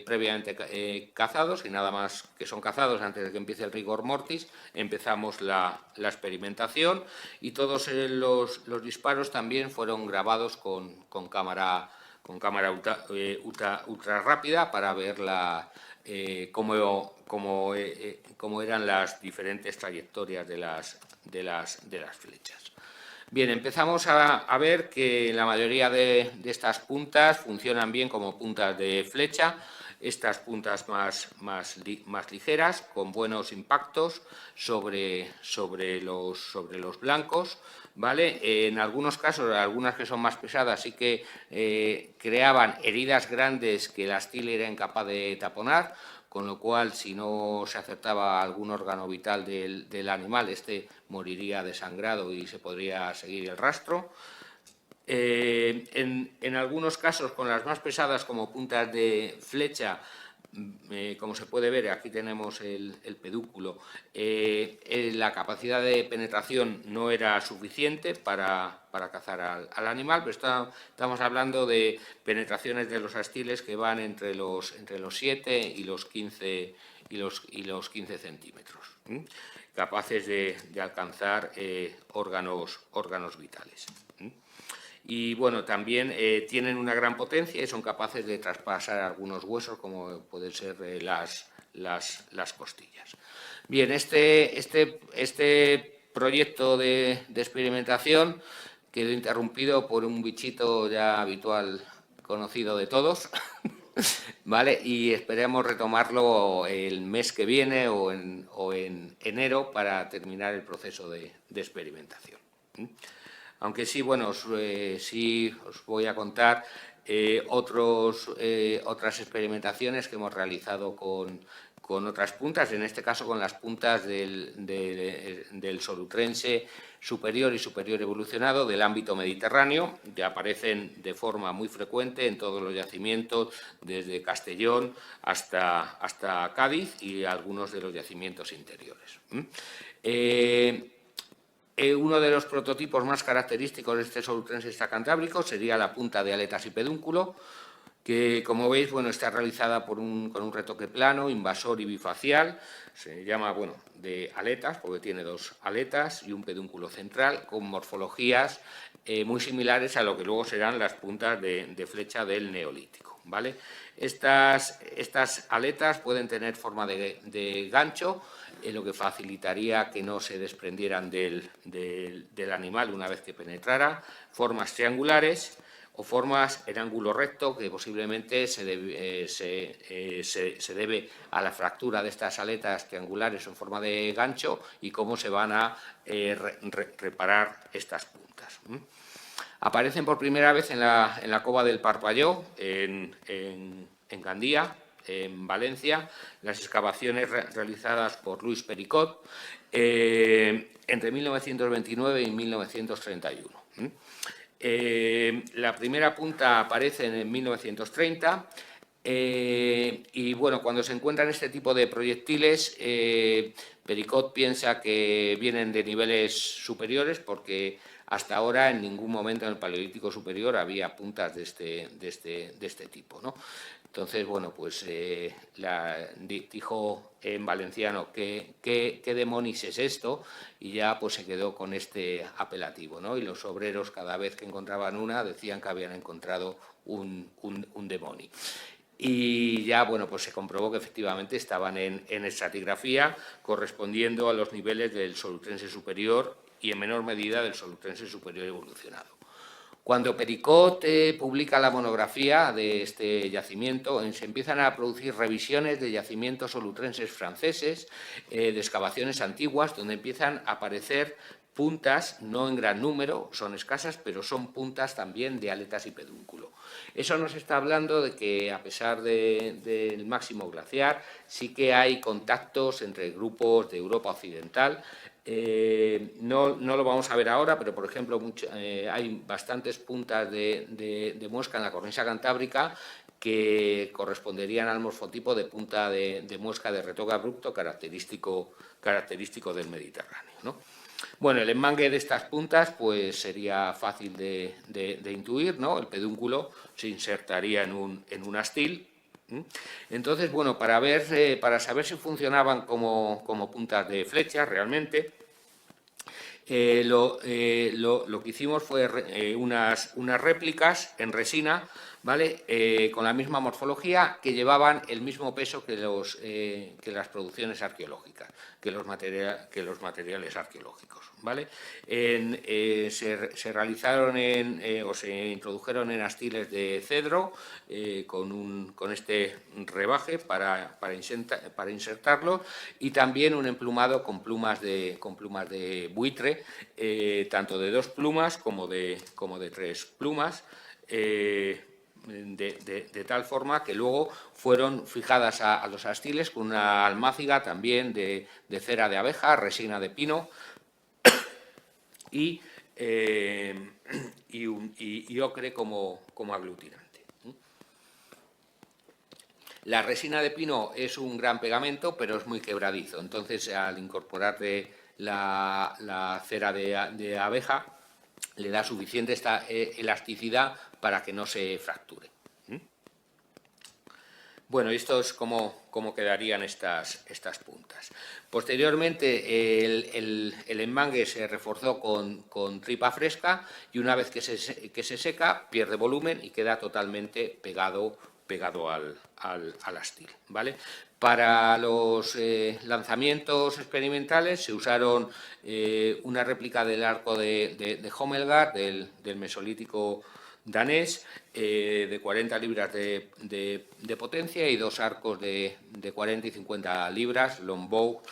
previamente cazados, y nada más que son cazados antes de que empiece el rigor mortis, empezamos la experimentación, y todos los disparos también fueron grabados con cámara ultra rápida para ver cómo eran las diferentes trayectorias de las flechas. Bien, empezamos a ver que la mayoría de estas puntas funcionan bien como puntas de flecha. Estas puntas más ligeras, con buenos impactos sobre los blancos, ¿vale? En algunos casos, algunas que son más pesadas, sí que creaban heridas grandes que el astil era incapaz de taponar, con lo cual, si no se acertaba algún órgano vital del animal, este moriría desangrado y se podría seguir el rastro. En algunos casos, con las más pesadas como puntas de flecha, como se puede ver, aquí tenemos el pedúnculo, la capacidad de penetración no era suficiente para cazar al animal, pero estamos hablando de penetraciones de los astiles que van entre los 7 y los 15 centímetros, capaces de alcanzar órganos vitales. Y, bueno, también tienen una gran potencia y son capaces de traspasar algunos huesos, como pueden ser las costillas. Bien, este proyecto de experimentación quedó interrumpido por un bichito ya habitual, conocido de todos, ¿vale? Y esperemos retomarlo el mes que viene o en enero para terminar el proceso de experimentación. Aunque sí, bueno, sí os voy a contar otras experimentaciones que hemos realizado con otras puntas, en este caso con las puntas del solutrense superior y superior evolucionado del ámbito mediterráneo, que aparecen de forma muy frecuente en todos los yacimientos, desde Castellón hasta Cádiz y algunos de los yacimientos interiores. Uno de los prototipos más característicos de este solutrense extracantábrico sería la punta de aletas y pedúnculo, que, como veis, bueno, está realizada con un retoque plano, invasor y bifacial. Se llama, bueno, de aletas, porque tiene 2 aletas y un pedúnculo central, con morfologías muy similares a lo que luego serán las puntas de flecha del Neolítico. ¿vale? Estas aletas pueden tener forma de gancho, lo que facilitaría que no se desprendieran del animal una vez que penetrara, formas triangulares o formas en ángulo recto, que posiblemente se debe a la fractura de estas aletas triangulares en forma de gancho y cómo se van a reparar estas puntas. Aparecen por primera vez en la cova del Parpalló, en Gandía, en Valencia, las excavaciones realizadas por Luis Pericot entre 1929 y 1931. La primera punta aparece en 1930 y, bueno, cuando se encuentran este tipo de proyectiles, Pericot piensa que vienen de niveles superiores porque hasta ahora en ningún momento en el Paleolítico Superior había puntas de este tipo, ¿no? Entonces, bueno, pues dijo en valenciano ¿qué demonios es esto? Y ya pues se quedó con este apelativo, ¿no? Y los obreros cada vez que encontraban una decían que habían encontrado un demonio. Y ya, bueno, pues se comprobó que efectivamente estaban en estratigrafía correspondiendo a los niveles del Solutrense superior y en menor medida del Solutrense superior evolucionado. Cuando Pericot publica la monografía de este yacimiento, se empiezan a producir revisiones de yacimientos solutrenses franceses, de excavaciones antiguas, donde empiezan a aparecer puntas, no en gran número, son escasas, pero son puntas también de aletas y pedúnculo. Eso nos está hablando de que, a pesar del máximo glaciar, sí que hay contactos entre grupos de Europa occidental. No lo vamos a ver ahora, pero, por ejemplo, hay bastantes puntas de muesca en la cornisa cantábrica que corresponderían al morfotipo de punta de muesca de retoque abrupto característico del Mediterráneo, ¿no? Bueno, el enmangue de estas puntas pues sería fácil de intuir, ¿no? El pedúnculo se insertaría en un astil. Entonces, bueno, para saber si funcionaban como puntas de flecha realmente, lo que hicimos fue unas réplicas en resina, ¿vale? Con la misma morfología, que llevaban el mismo peso que las producciones arqueológicas, que los materiales arqueológicos, ¿vale? Se realizaron o se introdujeron en astiles de cedro con este rebaje para insertarlo, y también un emplumado con plumas de buitre, tanto de 2 plumas como de 3 plumas, de tal forma que luego fueron fijadas a los astiles con una almáciga también de cera de abeja, resina de pino y ocre como aglutinante. La resina de pino es un gran pegamento, pero es muy quebradizo. Entonces, al incorporarle la cera de abeja, le da suficiente elasticidad para que no se fracture. Bueno, esto es cómo quedarían estas puntas. Posteriormente, el enmangue se reforzó con tripa fresca y, una vez que se seca, pierde volumen y queda totalmente pegado al astil, ¿vale? Para los lanzamientos experimentales se usaron una réplica del arco de Homelgard, del Mesolítico danés, de 40 libras de potencia, y 2 arcos de 40 y 50 libras, Longbow,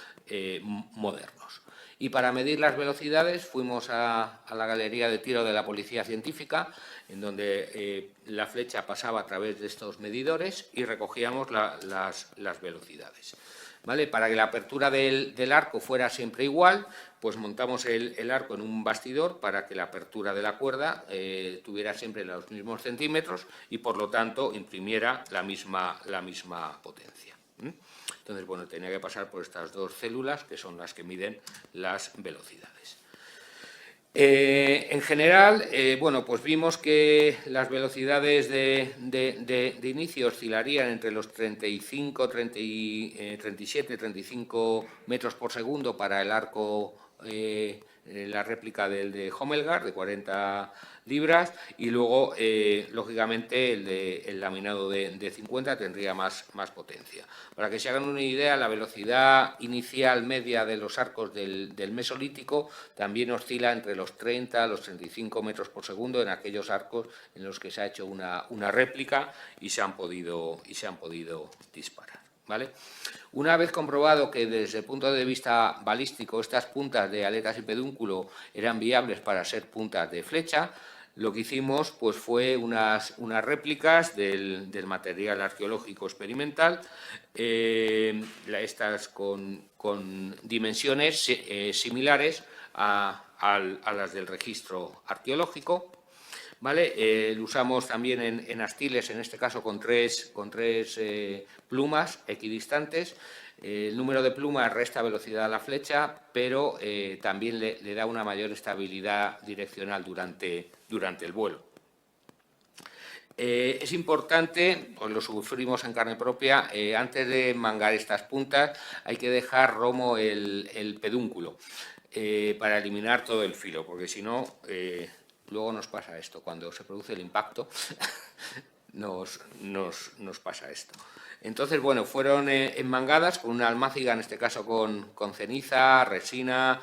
modernos. Y para medir las velocidades fuimos a la galería de tiro de la Policía Científica, en donde la flecha pasaba a través de estos medidores y recogíamos las velocidades, ¿vale? Para que la apertura del arco fuera siempre igual, pues montamos el arco en un bastidor para que la apertura de la cuerda tuviera siempre los mismos centímetros y, por lo tanto, imprimiera la misma potencia. Entonces, bueno, tenía que pasar por estas 2 células, que son las que miden las velocidades. En general, bueno, pues vimos que las velocidades de inicio oscilarían entre los 37, 35 metros por segundo para el arco la réplica del de Homelgar, de 40 libras, y luego, lógicamente, el laminado de 50 tendría más potencia. Para que se hagan una idea, la velocidad inicial media de los arcos del Mesolítico también oscila entre los 30 a los 35 metros por segundo en aquellos arcos en los que se ha hecho una réplica y se han podido disparar, ¿vale? Una vez comprobado que desde el punto de vista balístico estas puntas de aletas y pedúnculo eran viables para ser puntas de flecha, lo que hicimos pues, fue unas réplicas del material arqueológico experimental, estas con dimensiones similares a las del registro arqueológico. ¿Vale? Lo usamos también en astiles, en este caso con tres plumas equidistantes. El número de plumas resta velocidad a la flecha, pero también le da una mayor estabilidad direccional durante el vuelo. Es importante, pues lo sufrimos en carne propia, antes de mangar estas puntas hay que dejar romo el pedúnculo para eliminar todo el filo, porque si no... luego nos pasa esto, cuando se produce el impacto nos pasa esto. Entonces, bueno, fueron enmangadas con una almáciga, en este caso con ceniza, resina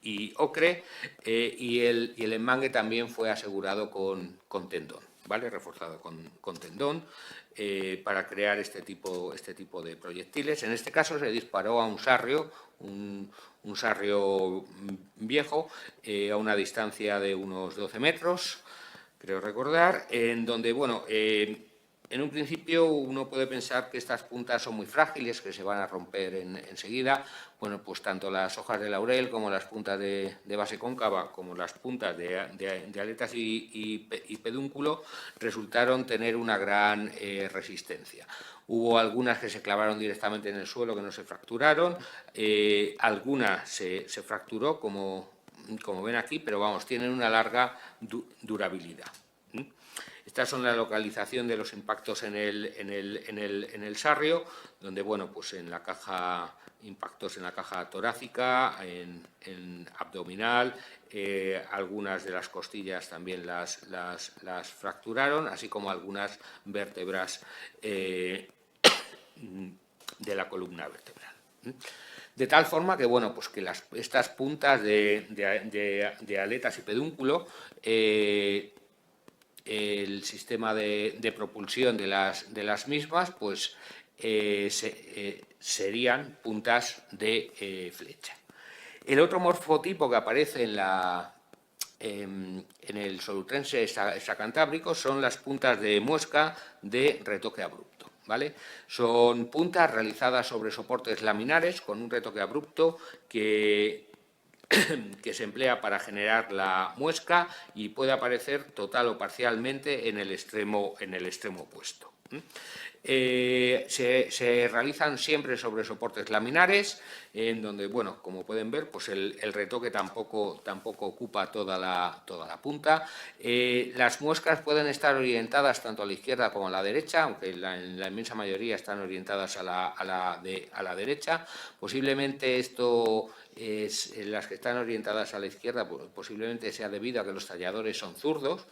y ocre, y el enmangue también fue asegurado con tendón, ¿vale? Reforzado con tendón para crear este tipo de proyectiles. En este caso se disparó a un sarrio, un sarrio viejo, a una distancia de unos 12 metros, creo recordar, en donde, bueno, en un principio uno puede pensar que estas puntas son muy frágiles, que se van a romper enseguida. Bueno, pues tanto las hojas de laurel como las puntas de base cóncava, como las puntas de aletas y pedúnculo resultaron tener una gran resistencia. Hubo algunas que se clavaron directamente en el suelo que no se fracturaron, algunas se fracturó, como ven aquí, pero vamos, tienen una larga durabilidad. Estas son la localización de los impactos en el sarrio, donde, bueno, pues en la caja, impactos en la caja torácica, en abdominal, algunas de las costillas también las fracturaron, así como algunas vértebras de la columna vertebral. De tal forma que, bueno, pues que estas puntas de aletas y pedúnculo, el sistema de propulsión de las mismas, pues serían puntas de flecha. El otro morfotipo que aparece en el solutrense sacantábrico son las puntas de muesca de retoque abrupto, ¿vale? Son puntas realizadas sobre soportes laminares con un retoque abrupto que se emplea para generar la muesca y puede aparecer total o parcialmente en el extremo opuesto. Se realizan siempre sobre soportes laminares, en donde, bueno, como pueden ver, pues el retoque tampoco ocupa toda la punta. Las muescas pueden estar orientadas tanto a la izquierda como a la derecha, aunque en la inmensa mayoría están orientadas a la derecha. Posiblemente las que están orientadas a la izquierda, pues, posiblemente sea debido a que los talladores son zurdos,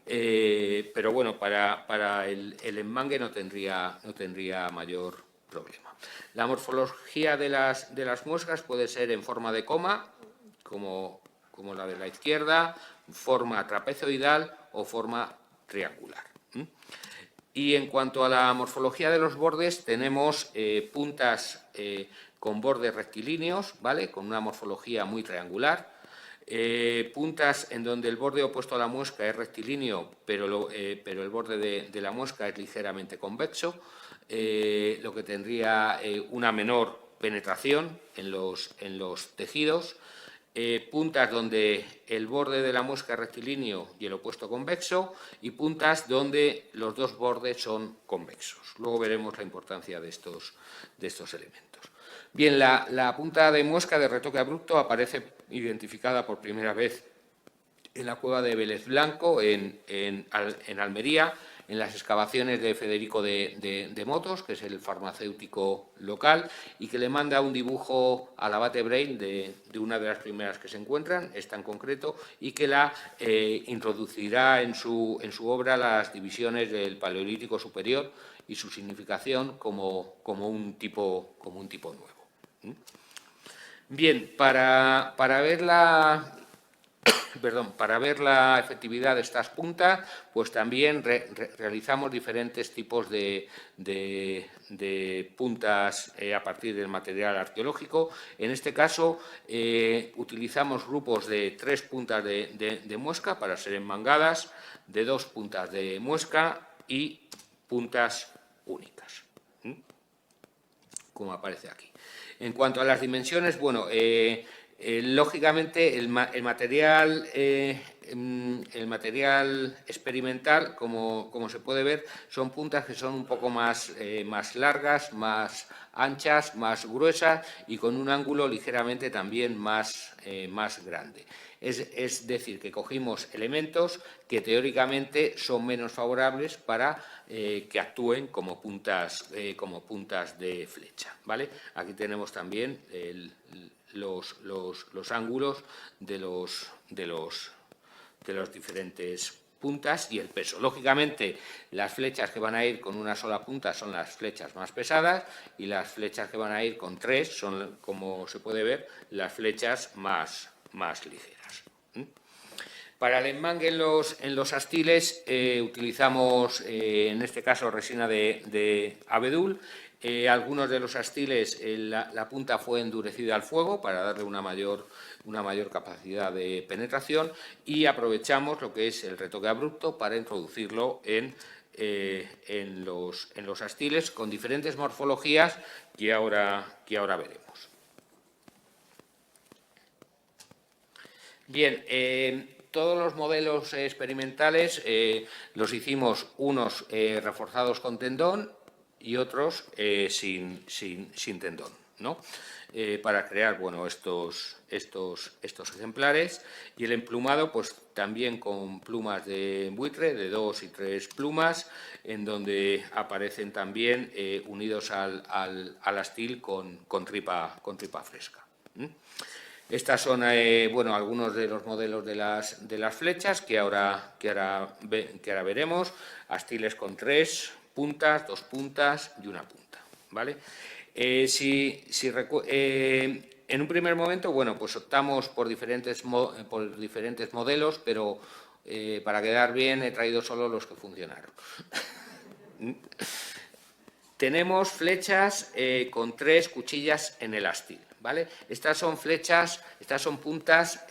pero bueno, para el enmangue no tendría mayor problema. La morfología de las muescas puede ser en forma de coma, como la de la izquierda, forma trapezoidal o forma triangular. Y en cuanto a la morfología de los bordes, tenemos puntas con bordes rectilíneos, ¿vale?, con una morfología muy triangular, puntas en donde el borde opuesto a la muesca es rectilíneo, pero el borde de la muesca es ligeramente convexo, lo que tendría una menor penetración en los tejidos, puntas donde el borde de la muesca es rectilíneo y el opuesto convexo, y puntas donde los dos bordes son convexos. Luego veremos la importancia de estos elementos. Bien, la punta de muesca de retoque abrupto aparece identificada por primera vez en la cueva de Vélez Blanco, en Almería, en las excavaciones de Federico de Motos, que es el farmacéutico local, y que le manda un dibujo al abate Braille de una de las primeras que se encuentran, esta en concreto, y que la introducirá en su obra las divisiones del Paleolítico Superior y su significación como un tipo nuevo. Bien, para ver la efectividad de estas puntas, pues también realizamos diferentes tipos de puntas a partir del material arqueológico. En este caso, utilizamos grupos de 3 puntas de muesca para ser enmangadas, de 2 puntas de muesca y puntas únicas, como aparece aquí. En cuanto a las dimensiones, bueno, lógicamente el material experimental, como se puede ver, son puntas que son un poco más largas, más anchas, más gruesas y con un ángulo ligeramente también más grande. Es decir, que cogimos elementos que teóricamente son menos favorables para que actúen como puntas de flecha, ¿vale? Aquí tenemos también los ángulos de los diferentes puntas y el peso. Lógicamente, las flechas que van a ir con una sola punta son las flechas más pesadas y las flechas que van a ir con 3 son, como se puede ver, las flechas más ligeras. Para el enmangue en los astiles utilizamos, en este caso, resina de abedul. Algunos de los astiles, la punta fue endurecida al fuego para darle una mayor capacidad de penetración y aprovechamos lo que es el retoque abrupto para introducirlo en los astiles con diferentes morfologías que ahora veremos. Bien, todos los modelos experimentales los hicimos unos reforzados con tendón y otros sin tendón, ¿no? Para crear, bueno, estos ejemplares, y el emplumado, pues también con plumas de buitre, de 2 y 3 plumas, en donde aparecen también unidos al astil con tripa fresca. Estas son bueno, algunos de los modelos de las flechas que ahora veremos. Astiles con 3 puntas, 2 puntas y 1 punta, ¿vale? En un primer momento, bueno, pues optamos por diferentes modelos, pero para quedar bien he traído solo los que funcionaron. Tenemos flechas con 3 cuchillas en el astil, ¿vale? Estas son puntas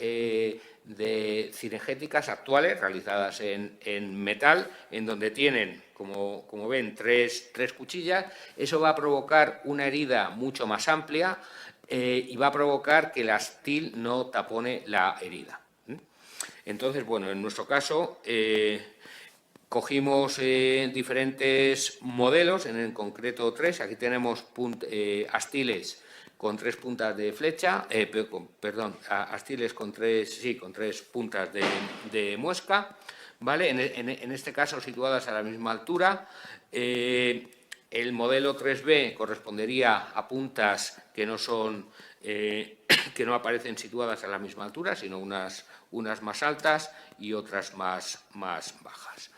cinegéticas actuales realizadas en metal, en donde tienen, como ven, 3 cuchillas. Eso va a provocar una herida mucho más amplia y va a provocar que el astil no tapone la herida. Entonces, bueno, en nuestro caso cogimos diferentes modelos, en concreto 3. Aquí tenemos astiles con 3 puntas de flecha, astiles con 3 puntas de muesca, ¿vale? En este caso situadas a la misma altura. El modelo 3B correspondería a puntas que no aparecen situadas a la misma altura, sino unas más altas y otras más bajas.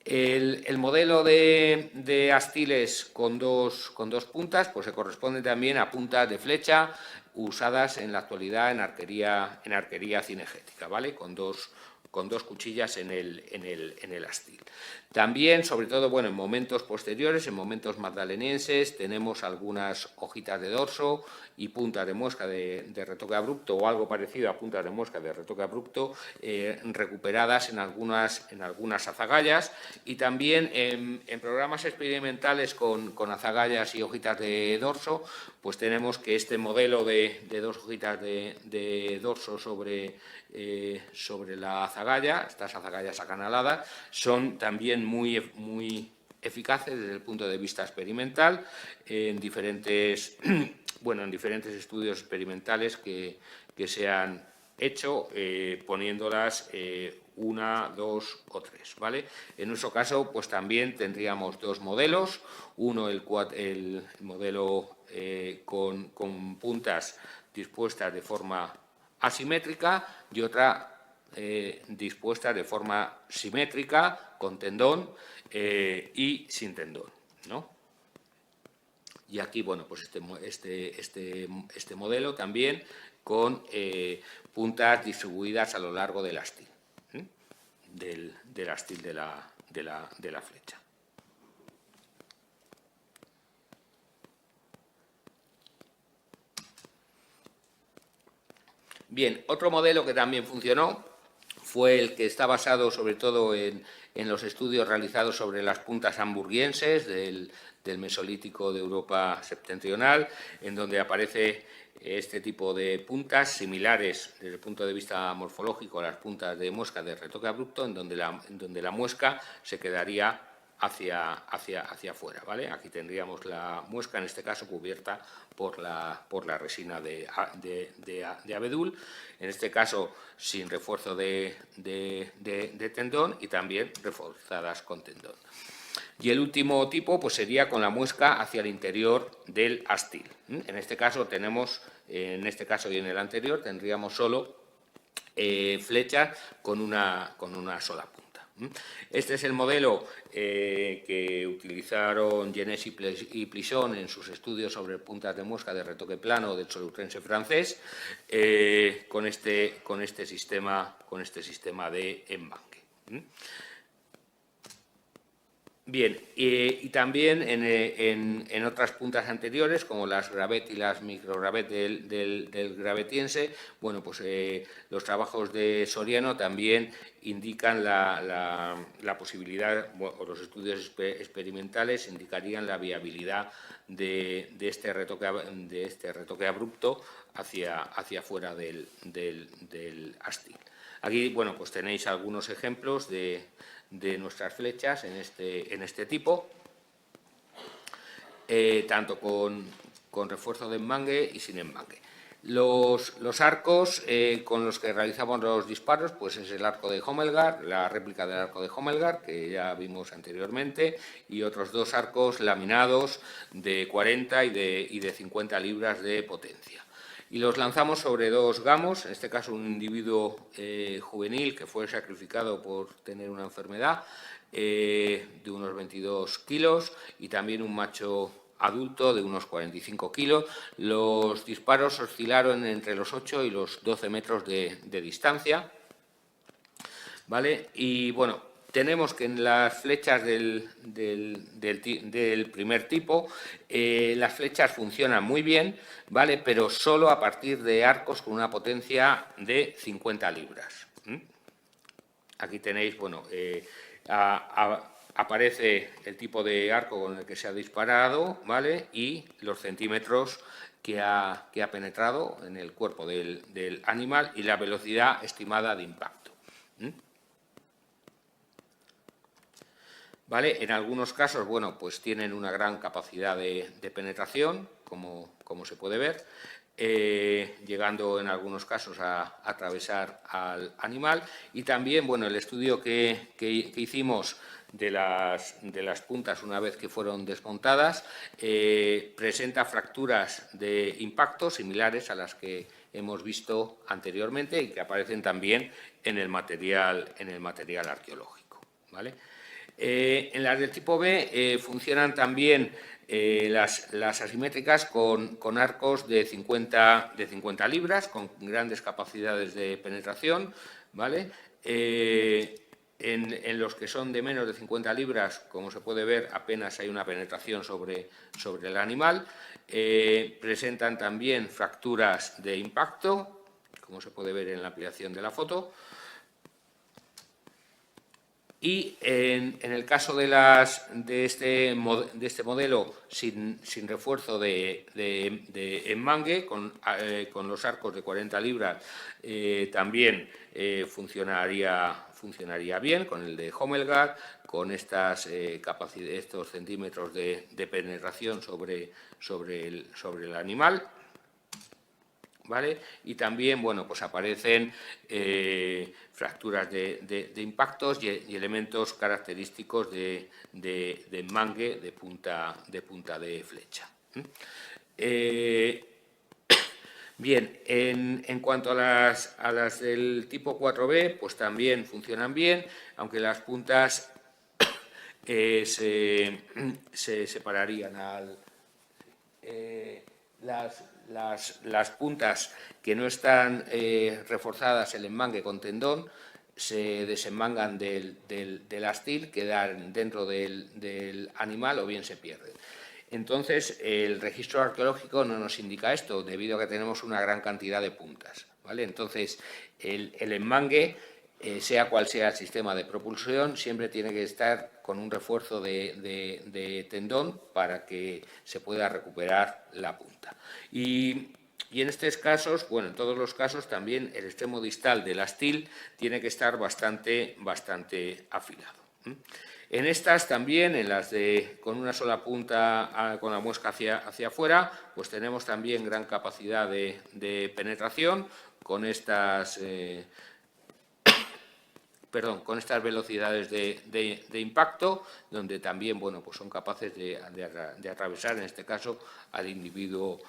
El modelo de astiles con dos puntas, pues se corresponde también a puntas de flecha usadas en la actualidad en arquería cinegética, ¿vale? Con dos cuchillas en el astil. También, sobre todo, bueno, en momentos posteriores, en momentos magdalenienses, tenemos algunas hojitas de dorso y puntas de muesca de retoque abrupto o algo parecido a puntas de muesca de retoque abrupto recuperadas en algunas azagallas, y también en programas experimentales con azagallas y hojitas de dorso, pues tenemos que este modelo de 2 hojitas de dorso sobre la azagaya, estas azagallas acanaladas, son también muy eficaces desde el punto de vista experimental en diferentes estudios experimentales que se han hecho poniéndolas 1, 2 o 3, ¿vale? En nuestro caso, pues también tendríamos dos modelos, uno el modelo con puntas dispuestas de forma asimétrica y otra dispuesta de forma simétrica, con tendón y sin tendón, ¿no? Y aquí, bueno, pues este modelo también con puntas distribuidas a lo largo del astil, del astil de la flecha. Bien, otro modelo que también funcionó fue el que está basado sobre todo en los estudios realizados sobre las puntas hamburguenses del Mesolítico de Europa septentrional, en donde aparece este tipo de puntas similares desde el punto de vista morfológico a las puntas de muesca de retoque abrupto, en donde la muesca se quedaría hacia afuera, ¿vale? Aquí tendríamos la muesca, en este caso, cubierta por la resina de abedul, en este caso sin refuerzo de tendón y también reforzadas con tendón. Y el último tipo pues sería con la muesca hacia el interior del astil. En este caso y en el anterior tendríamos solo flechas con una sola punta. Este es el modelo que utilizaron Genès y Plisson en sus estudios sobre puntas de muesca de retoque plano del solutrense francés, con este sistema de embanque. Bien, y también en otras puntas anteriores, como las gravet y las microgravet del gravetiense, bueno, pues los trabajos de Soriano también indican la posibilidad, o los estudios experimentales indicarían la viabilidad de este retoque abrupto hacia fuera del astil. Aquí, bueno, pues tenéis algunos ejemplos de nuestras flechas en este tipo, tanto con refuerzo de embangue y sin embangue. Los arcos con los que realizamos los disparos, pues es el arco de Homelgar, la réplica del arco de Homelgar, que ya vimos anteriormente, y otros dos arcos laminados de 40 y de 50 libras de potencia. Y los lanzamos sobre dos gamos, en este caso un individuo juvenil que fue sacrificado por tener una enfermedad de unos 22 kilos y también un macho adulto de unos 45 kilos. Los disparos oscilaron entre los 8 y los 12 metros de distancia, ¿vale? Y bueno, tenemos que en las flechas del primer tipo, las flechas funcionan muy bien, ¿vale? Pero solo a partir de arcos con una potencia de 50 libras. Aquí tenéis, bueno, aparece el tipo de arco con el que se ha disparado, ¿vale? Y los centímetros que ha penetrado en el cuerpo del animal y la velocidad estimada de impacto. ¿Vale? En algunos casos, bueno, pues tienen una gran capacidad de penetración, como se puede ver, llegando en algunos casos a atravesar al animal. Y también, bueno, el estudio que hicimos de las puntas una vez que fueron desmontadas presenta fracturas de impacto similares a las que hemos visto anteriormente y que aparecen también en el material arqueológico, ¿vale? En las del tipo B funcionan también las asimétricas con arcos de 50 libras, con grandes capacidades de penetración, ¿vale? En los que son de menos de 50 libras, como se puede ver, apenas hay una penetración sobre el animal. Presentan también fracturas de impacto, como se puede ver en la ampliación de la foto. Y en el caso de este modelo sin refuerzo de embangue, con los arcos de 40 libras, también funcionaría bien, con el de Homelgar, con estos centímetros de penetración sobre el animal, ¿vale? Y también, bueno, pues aparecen fracturas de impactos y elementos característicos de enmangue de punta de flecha. Bien, en cuanto a las del tipo 4B, pues también funcionan bien, aunque las puntas se separarían las puntas que no están reforzadas el enmangue con tendón se desenmangan del astil, quedan dentro del animal o bien se pierden. Entonces, el registro arqueológico no nos indica esto, debido a que tenemos una gran cantidad de puntas, ¿vale? Entonces, el enmangue, sea cual sea el sistema de propulsión, siempre tiene que estar con un refuerzo de tendón para que se pueda recuperar la punta. Y en estos casos, bueno, en todos los casos, también el extremo distal del astil tiene que estar bastante afilado. En estas también, en las con una sola punta con la muesca hacia afuera, pues tenemos también gran capacidad de penetración con estas velocidades de impacto, donde también, bueno, pues son capaces de atravesar, en este caso, al individuo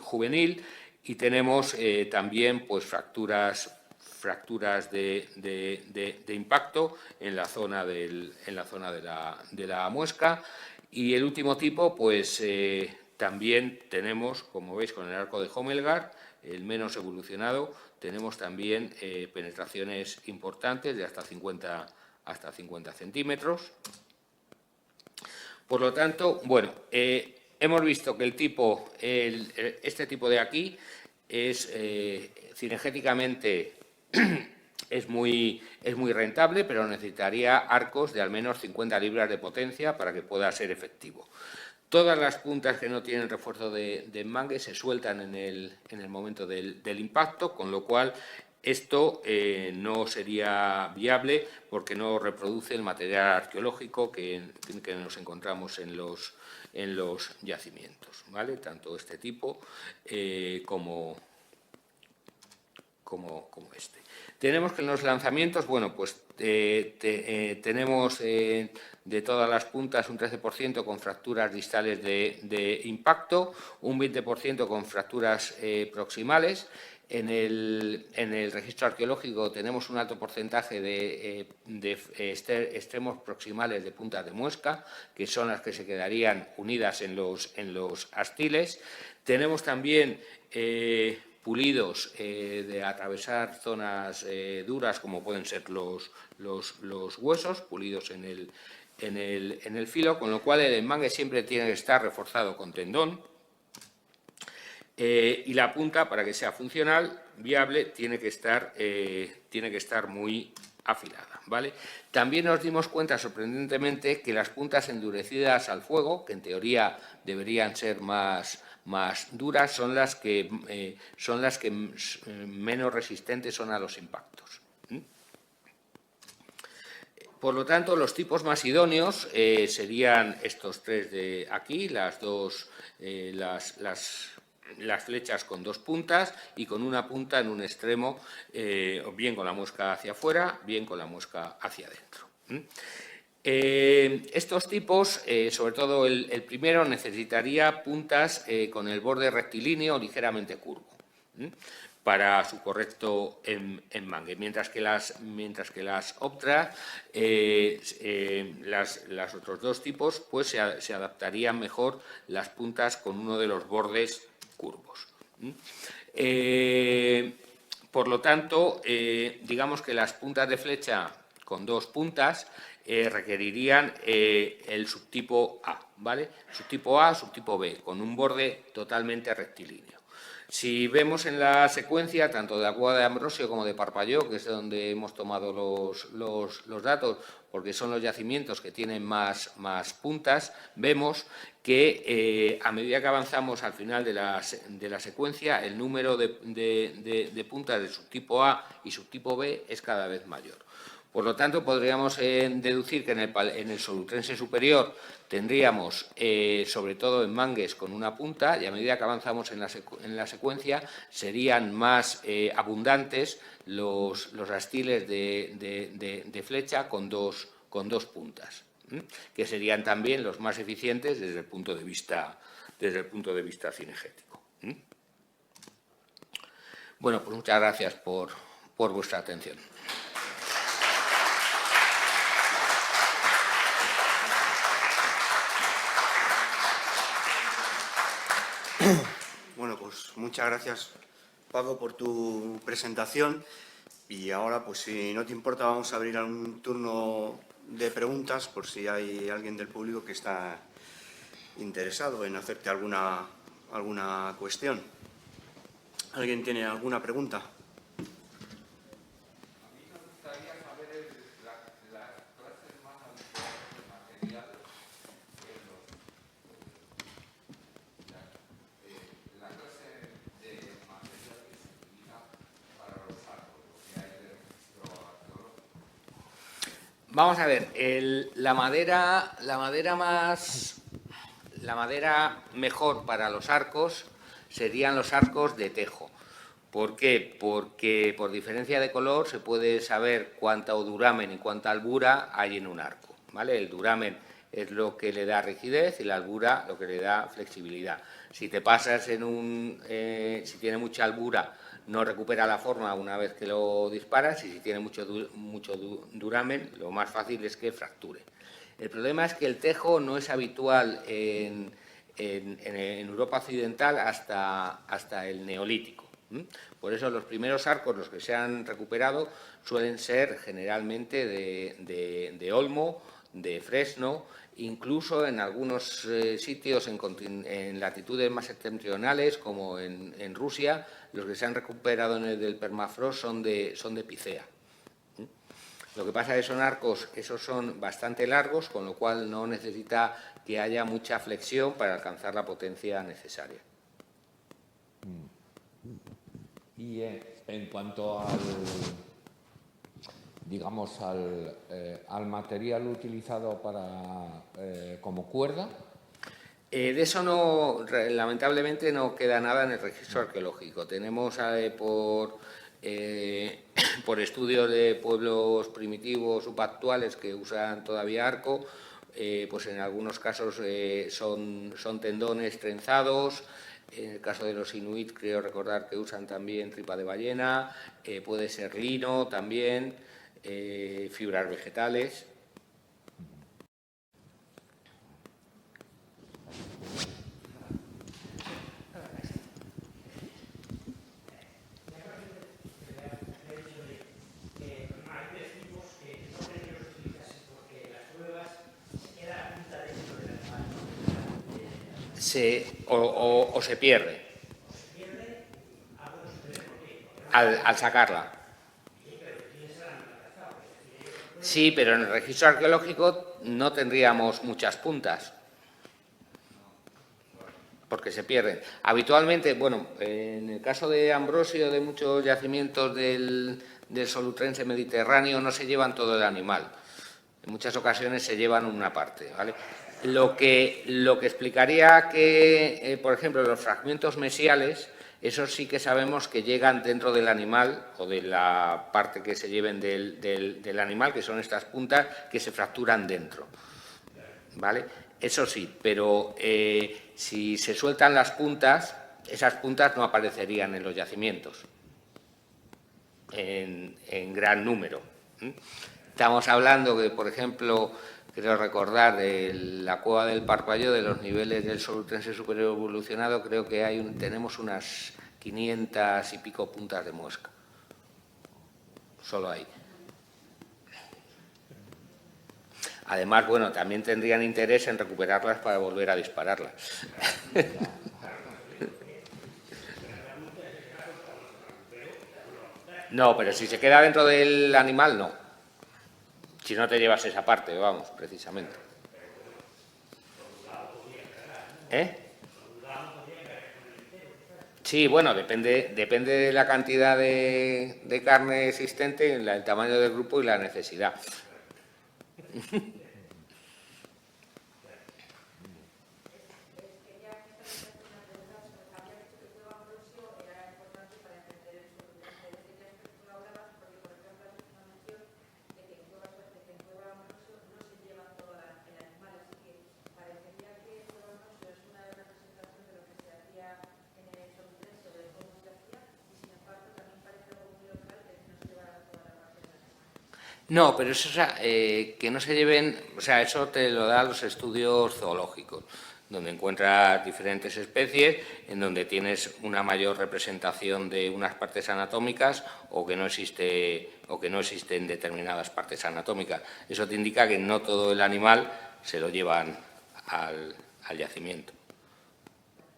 juvenil, y tenemos también pues fracturas de impacto en la zona de la muesca. Y el último tipo, pues también tenemos, como veis, con el arco de Homelgar, el menos evolucionado, tenemos también penetraciones importantes de hasta 50 centímetros. Por lo tanto, bueno, hemos visto que este tipo de aquí es cinegéticamente es muy rentable, pero necesitaría arcos de al menos 50 libras de potencia para que pueda ser efectivo. Todas las puntas que no tienen refuerzo de enmangue se sueltan en el momento del impacto, con lo cual esto no sería viable porque no reproduce el material arqueológico que nos encontramos en los yacimientos, ¿vale? Tanto este tipo como este. Tenemos que en los lanzamientos, bueno, pues tenemos de todas las puntas un 13% con fracturas distales de impacto, un 20% con fracturas proximales. En el registro arqueológico tenemos un alto porcentaje de extremos proximales de puntas de muesca, que son las que se quedarían unidas en los astiles. Tenemos también pulidos de atravesar zonas duras, como pueden ser los huesos, pulidos en el filo, con lo cual el enmangue siempre tiene que estar reforzado con tendón. Y la punta, para que sea funcional, viable, tiene que estar muy afilada, ¿vale? También nos dimos cuenta, sorprendentemente, que las puntas endurecidas al fuego, que en teoría deberían ser más duras, son las que menos resistentes son a los impactos. Por lo tanto, los tipos más idóneos serían estos tres de aquí, las flechas con dos puntas y con una punta en un extremo, bien con la muesca hacia afuera, bien con la muesca hacia adentro. Estos tipos, sobre todo el primero, necesitaría puntas con el borde rectilíneo ligeramente curvo para su correcto enmangue, mientras que las Optra, los otros dos tipos, pues se adaptarían mejor las puntas con uno de los bordes curvos. Por lo tanto, digamos que las puntas de flecha con dos puntas requerirían el subtipo A, ¿vale? Subtipo A, subtipo B, con un borde totalmente rectilíneo. Si vemos en la secuencia, tanto de la cueva de Ambrosio como de Parpalló, que es de donde hemos tomado los datos, porque son los yacimientos que tienen más puntas, vemos que a medida que avanzamos al final de la secuencia, el número de puntas de subtipo A y subtipo B es cada vez mayor. Por lo tanto, podríamos deducir que en el solutrense superior tendríamos, sobre todo en mangues, con una punta, y a medida que avanzamos en la secuencia, serían más abundantes los astiles de flecha con dos puntas, que serían también los más eficientes desde el punto de vista cinegético. Bueno, pues muchas gracias por vuestra atención. Bueno, pues muchas gracias, Paco, por tu presentación. Y ahora, pues si no te importa, vamos a abrir un turno de preguntas por si hay alguien del público que está interesado en hacerte alguna cuestión. ¿Alguien tiene alguna pregunta? Vamos a ver, la madera mejor para los arcos serían los arcos de tejo. ¿Por qué? Porque por diferencia de color se puede saber cuánta duramen y cuánta albura hay en un arco, ¿vale? El duramen es lo que le da rigidez y la albura lo que le da flexibilidad. Si te pasas si tiene mucha albura, no recupera la forma una vez que lo disparas, y si tiene mucho duramen, lo más fácil es que fracture. El problema es que el tejo no es habitual en Europa occidental hasta el Neolítico. Por eso los primeros arcos, los que se han recuperado, suelen ser generalmente de olmo, de fresno. Incluso en algunos sitios en latitudes más septentrionales, como en Rusia, los que se han recuperado en el del permafrost son de picea. Lo que pasa es que son arcos, esos son bastante largos, con lo cual no necesita que haya mucha flexión para alcanzar la potencia necesaria. Y en cuanto al material utilizado como cuerda. De eso no, lamentablemente no queda nada en el registro arqueológico. Tenemos por estudios de pueblos primitivos subactuales que usan todavía arco, pues en algunos casos son tendones trenzados. En el caso de los inuit, creo recordar que usan también tripa de ballena, puede ser lino también, fibras vegetales. O se pierde al sacarla. Sí, pero en el registro arqueológico no tendríamos muchas puntas, porque se pierden. Habitualmente, bueno, en el caso de Ambrosio, de muchos yacimientos del solutrense mediterráneo, no se llevan todo el animal. En muchas ocasiones se llevan una parte, ¿vale? Lo que explicaría que, por ejemplo, los fragmentos mesiales, esos sí que sabemos que llegan dentro del animal o de la parte que se lleven del animal, que son estas puntas que se fracturan dentro, ¿vale? Eso sí, pero si se sueltan las puntas, esas puntas no aparecerían en los yacimientos en gran número. Estamos hablando que, por ejemplo, creo recordar de la cueva del Parpalló, de los niveles del solutrense superior evolucionado, creo que tenemos unas 500 y pico puntas de muesca. Solo ahí. Además, bueno, también tendrían interés en recuperarlas para volver a dispararlas. No, pero si se queda dentro del animal, no. Si no te llevas esa parte, vamos, precisamente. Sí, bueno, depende de la cantidad de carne existente, el tamaño del grupo y la necesidad. No, pero eso, o sea, que no se lleven, o sea, eso te lo dan los estudios zoológicos, donde encuentras diferentes especies, en donde tienes una mayor representación de unas partes anatómicas o que no existen determinadas partes anatómicas. Eso te indica que no todo el animal se lo llevan al yacimiento.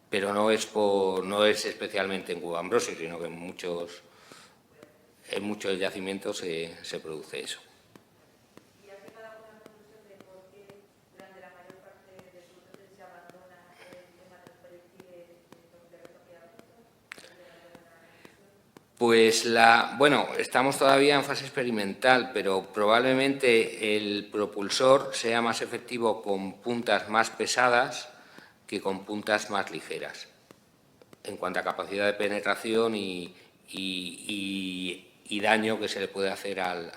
Pero no es especialmente en Cueva Ambrosio, sino que en muchos yacimientos se produce eso. ¿Y has llegado a alguna conclusión de por qué durante la mayor parte de su uso se abandona el tema de los proyectiles de retoque abrupto? Pues bueno, estamos todavía en fase experimental, pero probablemente el propulsor sea más efectivo con puntas más pesadas que con puntas más ligeras, en cuanto a capacidad de penetración y daño que se le puede hacer al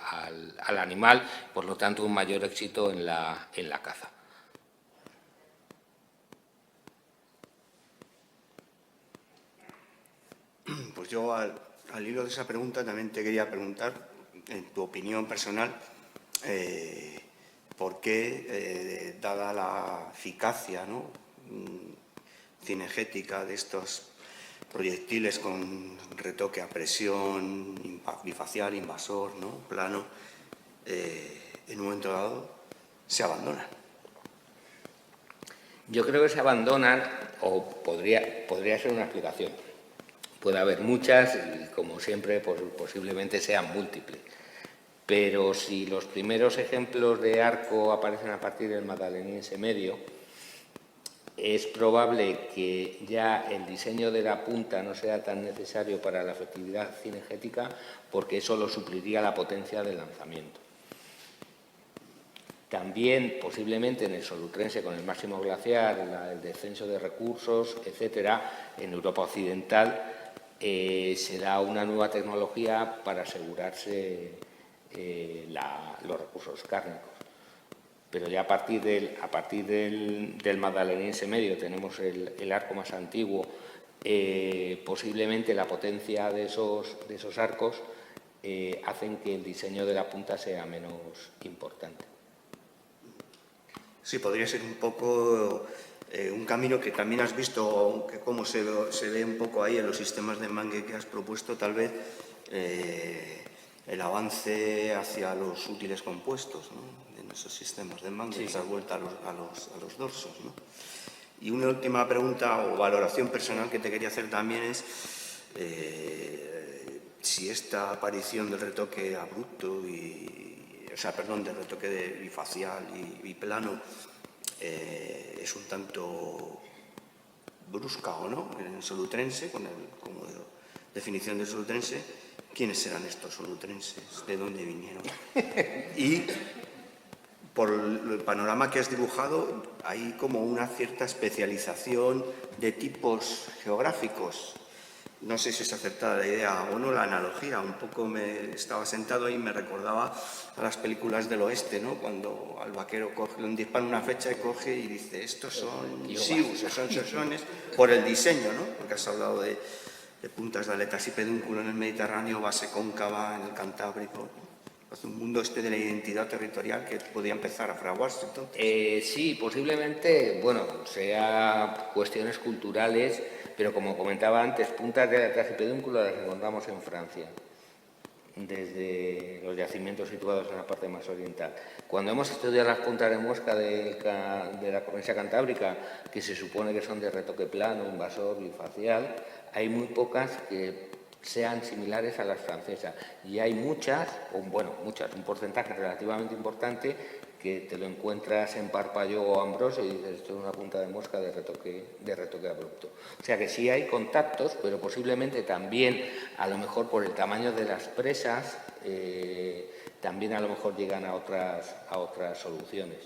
animal, por lo tanto un mayor éxito en la caza. Pues yo, al hilo de esa pregunta, también te quería preguntar, en tu opinión personal, por qué, dada la eficacia, ¿no?, cinegética de estos proyectiles con retoque a presión, bifacial, invasor, ¿no?, plano, en un momento dado se abandonan. Yo creo que se abandonan, o podría ser una explicación. Puede haber muchas y, como siempre, pues, posiblemente sean múltiples. Pero si los primeros ejemplos de arco aparecen a partir del magdaleniense medio, es probable que ya el diseño de la punta no sea tan necesario para la efectividad cinegética, porque eso lo supliría la potencia del lanzamiento. También, posiblemente, en el Solutrense, con el máximo glaciar, el descenso de recursos, etcétera, en Europa Occidental se da una nueva tecnología para asegurarse los recursos cárnicos. Pero ya a partir del magdaleniense medio tenemos el arco más antiguo. Posiblemente la potencia de esos arcos hacen que el diseño de la punta sea menos importante. Sí, podría ser un poco un camino que también has visto, que como se ve un poco ahí en los sistemas de mangue que has propuesto, tal vez el avance hacia los útiles compuestos, ¿no?, en esos sistemas de mangue, Sí. esa vuelta a los dorsos, ¿no? Y una última pregunta o valoración personal que te quería hacer también es si esta aparición del retoque abrupto del retoque bifacial y plano es un tanto brusca o no en el solutrense, como definición del solutrense. ¿Quiénes serán estos solutrenses? ¿De dónde vinieron? Y por el panorama que has dibujado, hay como una cierta especialización de tipos geográficos. No sé si es acertada la idea o no, la analogía. Un poco estaba sentado ahí y me recordaba a las películas del oeste, ¿no?, cuando al vaquero le disparan una flecha y coge y dice, estos son sius, son sosones, por el diseño, ¿no?, porque has hablado de puntas de aletas y pedúnculo en el Mediterráneo, base cóncava en el Cantábrico. Un mundo de la identidad territorial que podía empezar a fraguarse entonces. Sí, posiblemente, bueno, sea cuestiones culturales, pero como comentaba antes, puntas de aletas y pedúnculo las encontramos en Francia, desde los yacimientos situados en la parte más oriental. Cuando hemos estudiado las puntas de muesca de la cornisa cantábrica, que se supone que son de retoque plano, invasor, bifacial, hay muy pocas que sean similares a las francesas. Y hay muchas, un porcentaje relativamente importante, que te lo encuentras en Parpalló o Ambrosio y dices, esto es una punta de mosca de retoque abrupto. O sea que sí hay contactos, pero posiblemente también, a lo mejor por el tamaño de las presas, también a lo mejor llegan a otras soluciones.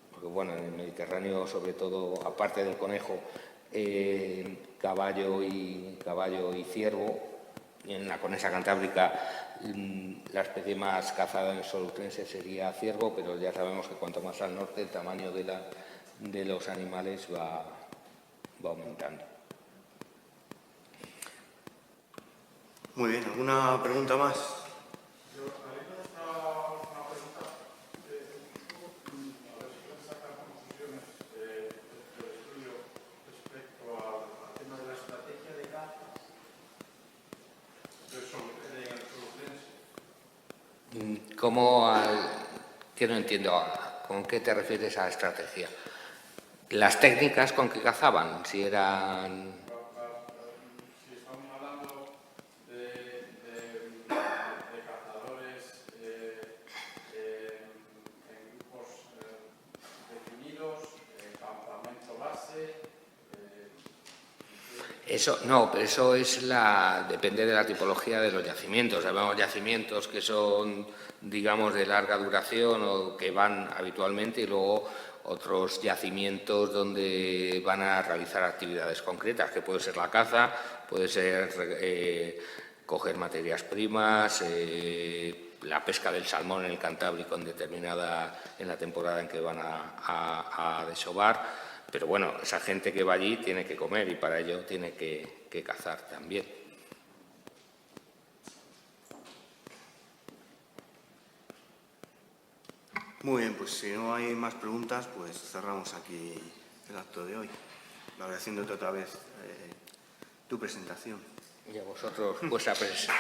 Porque bueno, en el Mediterráneo, sobre todo, aparte del conejo, caballo y ciervo, y en la Conesa Cantábrica la especie más cazada en el Solutrense sería ciervo, pero ya sabemos que cuanto más al norte el tamaño de los animales va aumentando. Muy bien, ¿alguna pregunta más? Yo, haré una pregunta, a ver si puedes sacar conclusiones del estudio respecto al tema de la estrategia de caza del Solutrense. Que no entiendo, ¿con qué te refieres a estrategia? ¿Las técnicas con que cazaban? Si eran... Si estamos hablando de cazadores en grupos definidos, campamento base... Eso no, pero eso depende de la tipología de los yacimientos. Habemos yacimientos que son, digamos, de larga duración o que van habitualmente, y luego otros yacimientos donde van a realizar actividades concretas, que puede ser la caza, puede ser coger materias primas, la pesca del salmón en el Cantábrico en la temporada en que van a desovar. Pero bueno, esa gente que va allí tiene que comer y para ello tiene que cazar también. Muy bien, pues si no hay más preguntas, pues cerramos aquí el acto de hoy. Agradeciéndote otra vez tu presentación. Y a vosotros vuestra presencia.